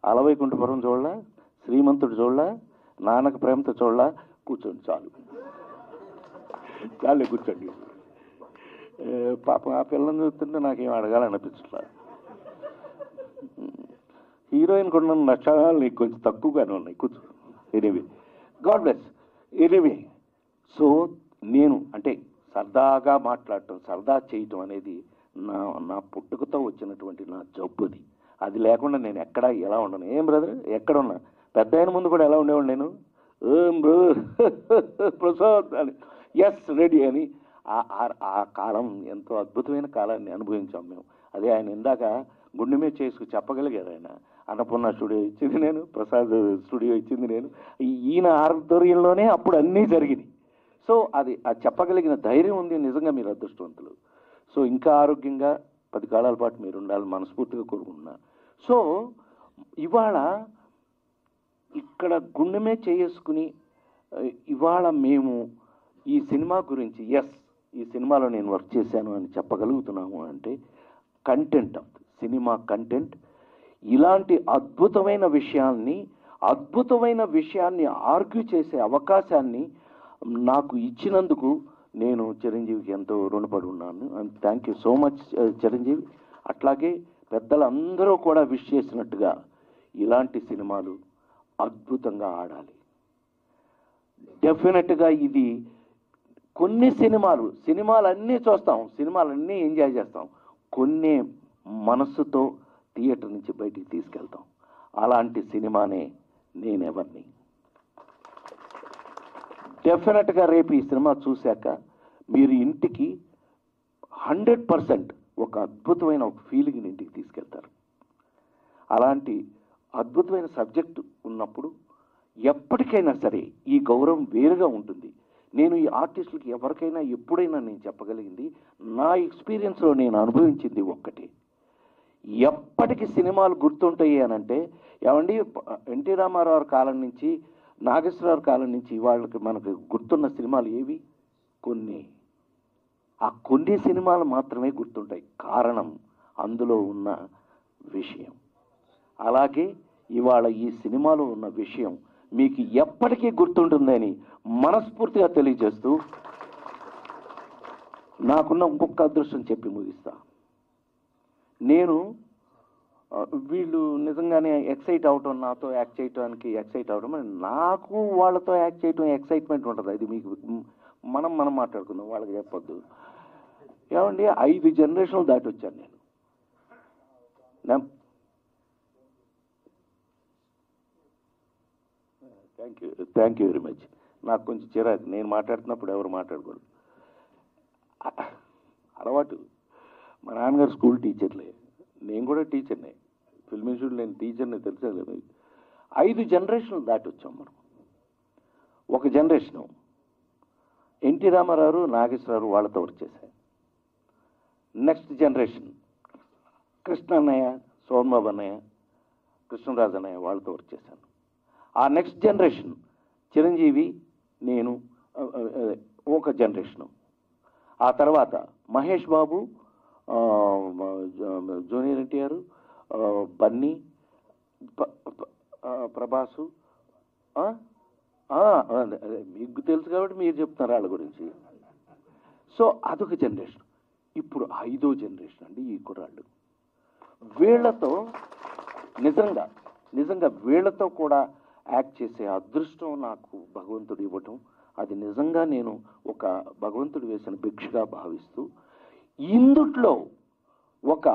అలవైకుంఠపురం చూడలా, శ్రీమంతుడు చూడలా, నాన్నక ప్రేమతో చూడలా. కూర్చోండి చాలు, చాలే కూర్చోండి. పాపం ఆ పిల్లని చూస్తుంటే నాకేం అడగాలనిపించట్లేదు. హీరోయిన్ కొన్న లక్షణాలు నీకు కొంచెం తక్కువగానే ఉన్నాయి. కూర్చో. Anyway, God bless. Anyway, so నేను అంటే సరదాగా మాట్లాడటం, సరదా చేయటం అనేది నా పుట్టుకతో వచ్చినటువంటి నా జబ్బుది. అది లేకుండా నేను ఎక్కడ ఎలా ఉండను. ఏం బ్రదర్ ఎక్కడున్నా పెద్ద అయిన ముందు కూడా ఎలా ఉండేవాడు నేను, ప్రసాద్ అని, ఎస్ రెడీ అని. ఆ కాలం ఎంతో అద్భుతమైన కాలాన్ని అనుభవించాం మేము. అదే ఆయన ఇందాక గుండె మీద చేసుకు చెప్పగలిగారు. ఆయన అన్నపూర్ణ స్టూడియో ఇచ్చింది నేను, ప్రసాద్ స్టూడియో ఇచ్చింది నేను, ఈయన ఆధ్వర్యంలోనే అప్పుడు అన్నీ జరిగినాయి. సో అది చెప్పగలిగిన ధైర్యం ఉంది. నిజంగా మీరు అదృష్టవంతులు. సో ఇంకా ఆరోగ్యంగా 10 కాలాల పాటు మీరు ఉండాలని మనస్ఫూర్తిగా కోరుకుంటున్నాను. సో ఇవాళ ఇక్కడ గుండె మీద చేసుకుని ఇవాళ మేము ఈ సినిమా గురించి ఎస్ ఈ సినిమాలో నేను వర్క్ చేశాను అని చెప్పగలుగుతున్నాము అంటే కంటెంట్ ఆఫ్ సినిమా కంటెంట్ ఇలాంటి అద్భుతమైన విషయాన్ని ఆర్గ్యూ చేసే అవకాశాన్ని నాకు ఇచ్చినందుకు నేను చిరంజీవికి ఎంతో రుణపడి ఉన్నాను. Thank you so much Chiranjeevi. అట్లాగే పెద్దలందరూ కూడా విష్ చేసినట్టుగా ఇలాంటి సినిమాలు అద్భుతంగా ఆడాలి. డెఫినెట్గా ఇది కొన్ని సినిమాలన్నీ చూస్తాం, సినిమాలన్నీ ఎంజాయ్ చేస్తాం, కొన్ని మనస్సుతో థియేటర్ నుంచి బయటికి తీసుకెళ్తాం. అలాంటి సినిమానే నేనెవర్ని. డెఫినెట్గా రేపు ఈ సినిమా చూశాక మీరు ఇంటికి 100% ఒక అద్భుతమైన ఒక ఫీలింగ్ని ఇంటికి తీసుకెళ్తారు. అలాంటి అద్భుతమైన సబ్జెక్టు ఉన్నప్పుడు ఎప్పటికైనా సరే ఈ గౌరవం వేరుగా ఉంటుంది. నేను ఈ ఆర్టిస్టులకి ఎవరికైనా ఎప్పుడైనా నేను చెప్పగలిగింది, నా ఎక్స్పీరియన్స్లో నేను అనుభవించింది ఒక్కటే, ఎప్పటికీ సినిమాలు గుర్తుంటాయి అనంటే ఏమండి ఎన్టీ రామారావు కాలం నుంచి నాగేశ్వరరావు కాలం నుంచి వాళ్ళకి మనకు గుర్తున్న సినిమాలు ఏవి? కొన్ని సినిమాలు మాత్రమే గుర్తుంటాయి. కారణం అందులో ఉన్న విషయం. అలాగే ఇవాళ ఈ సినిమాలో ఉన్న విషయం మీకు ఎప్పటికీ గుర్తుంటుందని మనస్ఫూర్తిగా తెలియజేస్తూ నాకున్న ఇంకొక అదృష్టం చెప్పి ముగిస్తా. నేను వీళ్ళు నిజంగానే ఎక్సైట్ అవటం, నాతో యాక్ట్ చేయడానికి ఎక్సైట్ అవడం, నాకు వాళ్ళతో యాక్ట్ చేయటం ఎక్సైట్మెంట్ ఉంటుంది. అది మీకు మనం మాట్లాడుకుందాం, వాళ్ళకి చెప్పొద్దు. ఏమండి 5 జనరేషన్లు దాటి వచ్చాను నేను. Thank you very much. నాకు కొంచెం చిరాకు, నేను మాట్లాడుతున్నప్పుడు ఎవరు మాట్లాడకూడదు. అలవాటు. మా నాన్నగారు స్కూల్ టీచర్లే, నేను కూడా టీచర్నే, ఫిల్మ్ ఇన్స్టిట్యూట్ నేను టీచర్నే, తెలుసా లేదు. 5 జనరేషన్లు దాటి వచ్చాం మనం. ఒక జనరేషను ఎన్టీ రామారావు, నాగేశ్వరరావు వాళ్ళతో వర్క్ చేశాను. నెక్స్ట్ జనరేషన్ కృష్ణ అన్నయ్య, సోమబాబు అన్నయ్య, కృష్ణరాజు అన్నయ్య వాళ్ళతో వర్క్ చేశాను. ఆ నెక్స్ట్ జనరేషన్ చిరంజీవి, నేను ఒక జనరేషను. ఆ తర్వాత మహేష్ బాబు, జూనియర్ ఎన్టీఆర్, బన్నీ, ప్రభాసు, మీకు తెలుసు కాబట్టి మీరు చెప్తున్నారు వాళ్ళ గురించి. సో అదొక జనరేషన్. ఇప్పుడు 5వ జనరేషన్ అండి ఈ కుర్రాళ్ళు. వీళ్లతో నిజంగా వీళ్లతో కూడా యాక్ట్ చేసే అదృష్టం నాకు భగవంతుడు ఇవ్వటం, అది నిజంగా నేను ఒక భగవంతుడు వేసిన భిక్షగా భావిస్తూ, ఇందుట్లో ఒక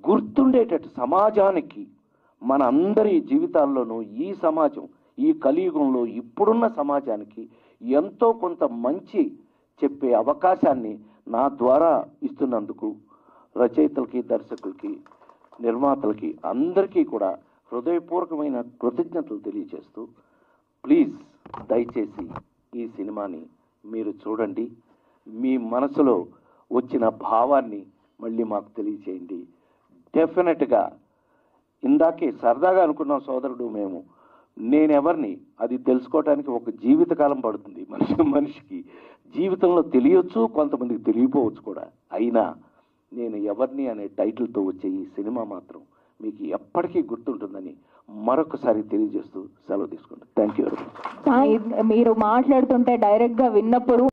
గుర్తుండేటట్టు సమాజానికి, మన అందరి జీవితాల్లోనూ ఈ సమాజం, ఈ కలియుగంలో ఇప్పుడున్న సమాజానికి ఎంతో కొంత మంచి చెప్పే అవకాశాన్ని నా ద్వారా ఇస్తున్నందుకు రచయితలకి, దర్శకులకి, నిర్మాతలకి అందరికీ కూడా హృదయపూర్వకమైన కృతజ్ఞతలు తెలియజేస్తూ, ప్లీజ్ దయచేసి ఈ సినిమాని మీరు చూడండి. మీ మనసులో వచ్చిన భావాన్ని మళ్ళీ మాకు తెలియచేయండి. డెఫినెట్గా ఇందాకే సరదాగా అనుకున్నాం సోదరుడు మేము, నేనెవరిని అది తెలుసుకోవడానికి ఒక జీవితకాలం పడుతుంది మనిషికి. జీవితంలో తెలియచ్చు, కొంతమందికి తెలియపోవచ్చు కూడా. అయినా నేను ఎవరిని అనే టైటిల్తో వచ్చే ఈ సినిమా మాత్రం మీకు ఎప్పటికీ గుర్తుంటుందని మరొకసారి తెలియజేస్తూ సెలవు తీసుకుంటాను. Thank you. మీరు మాట్లాడుతుంటే డైరెక్ట్గా విన్నప్పుడు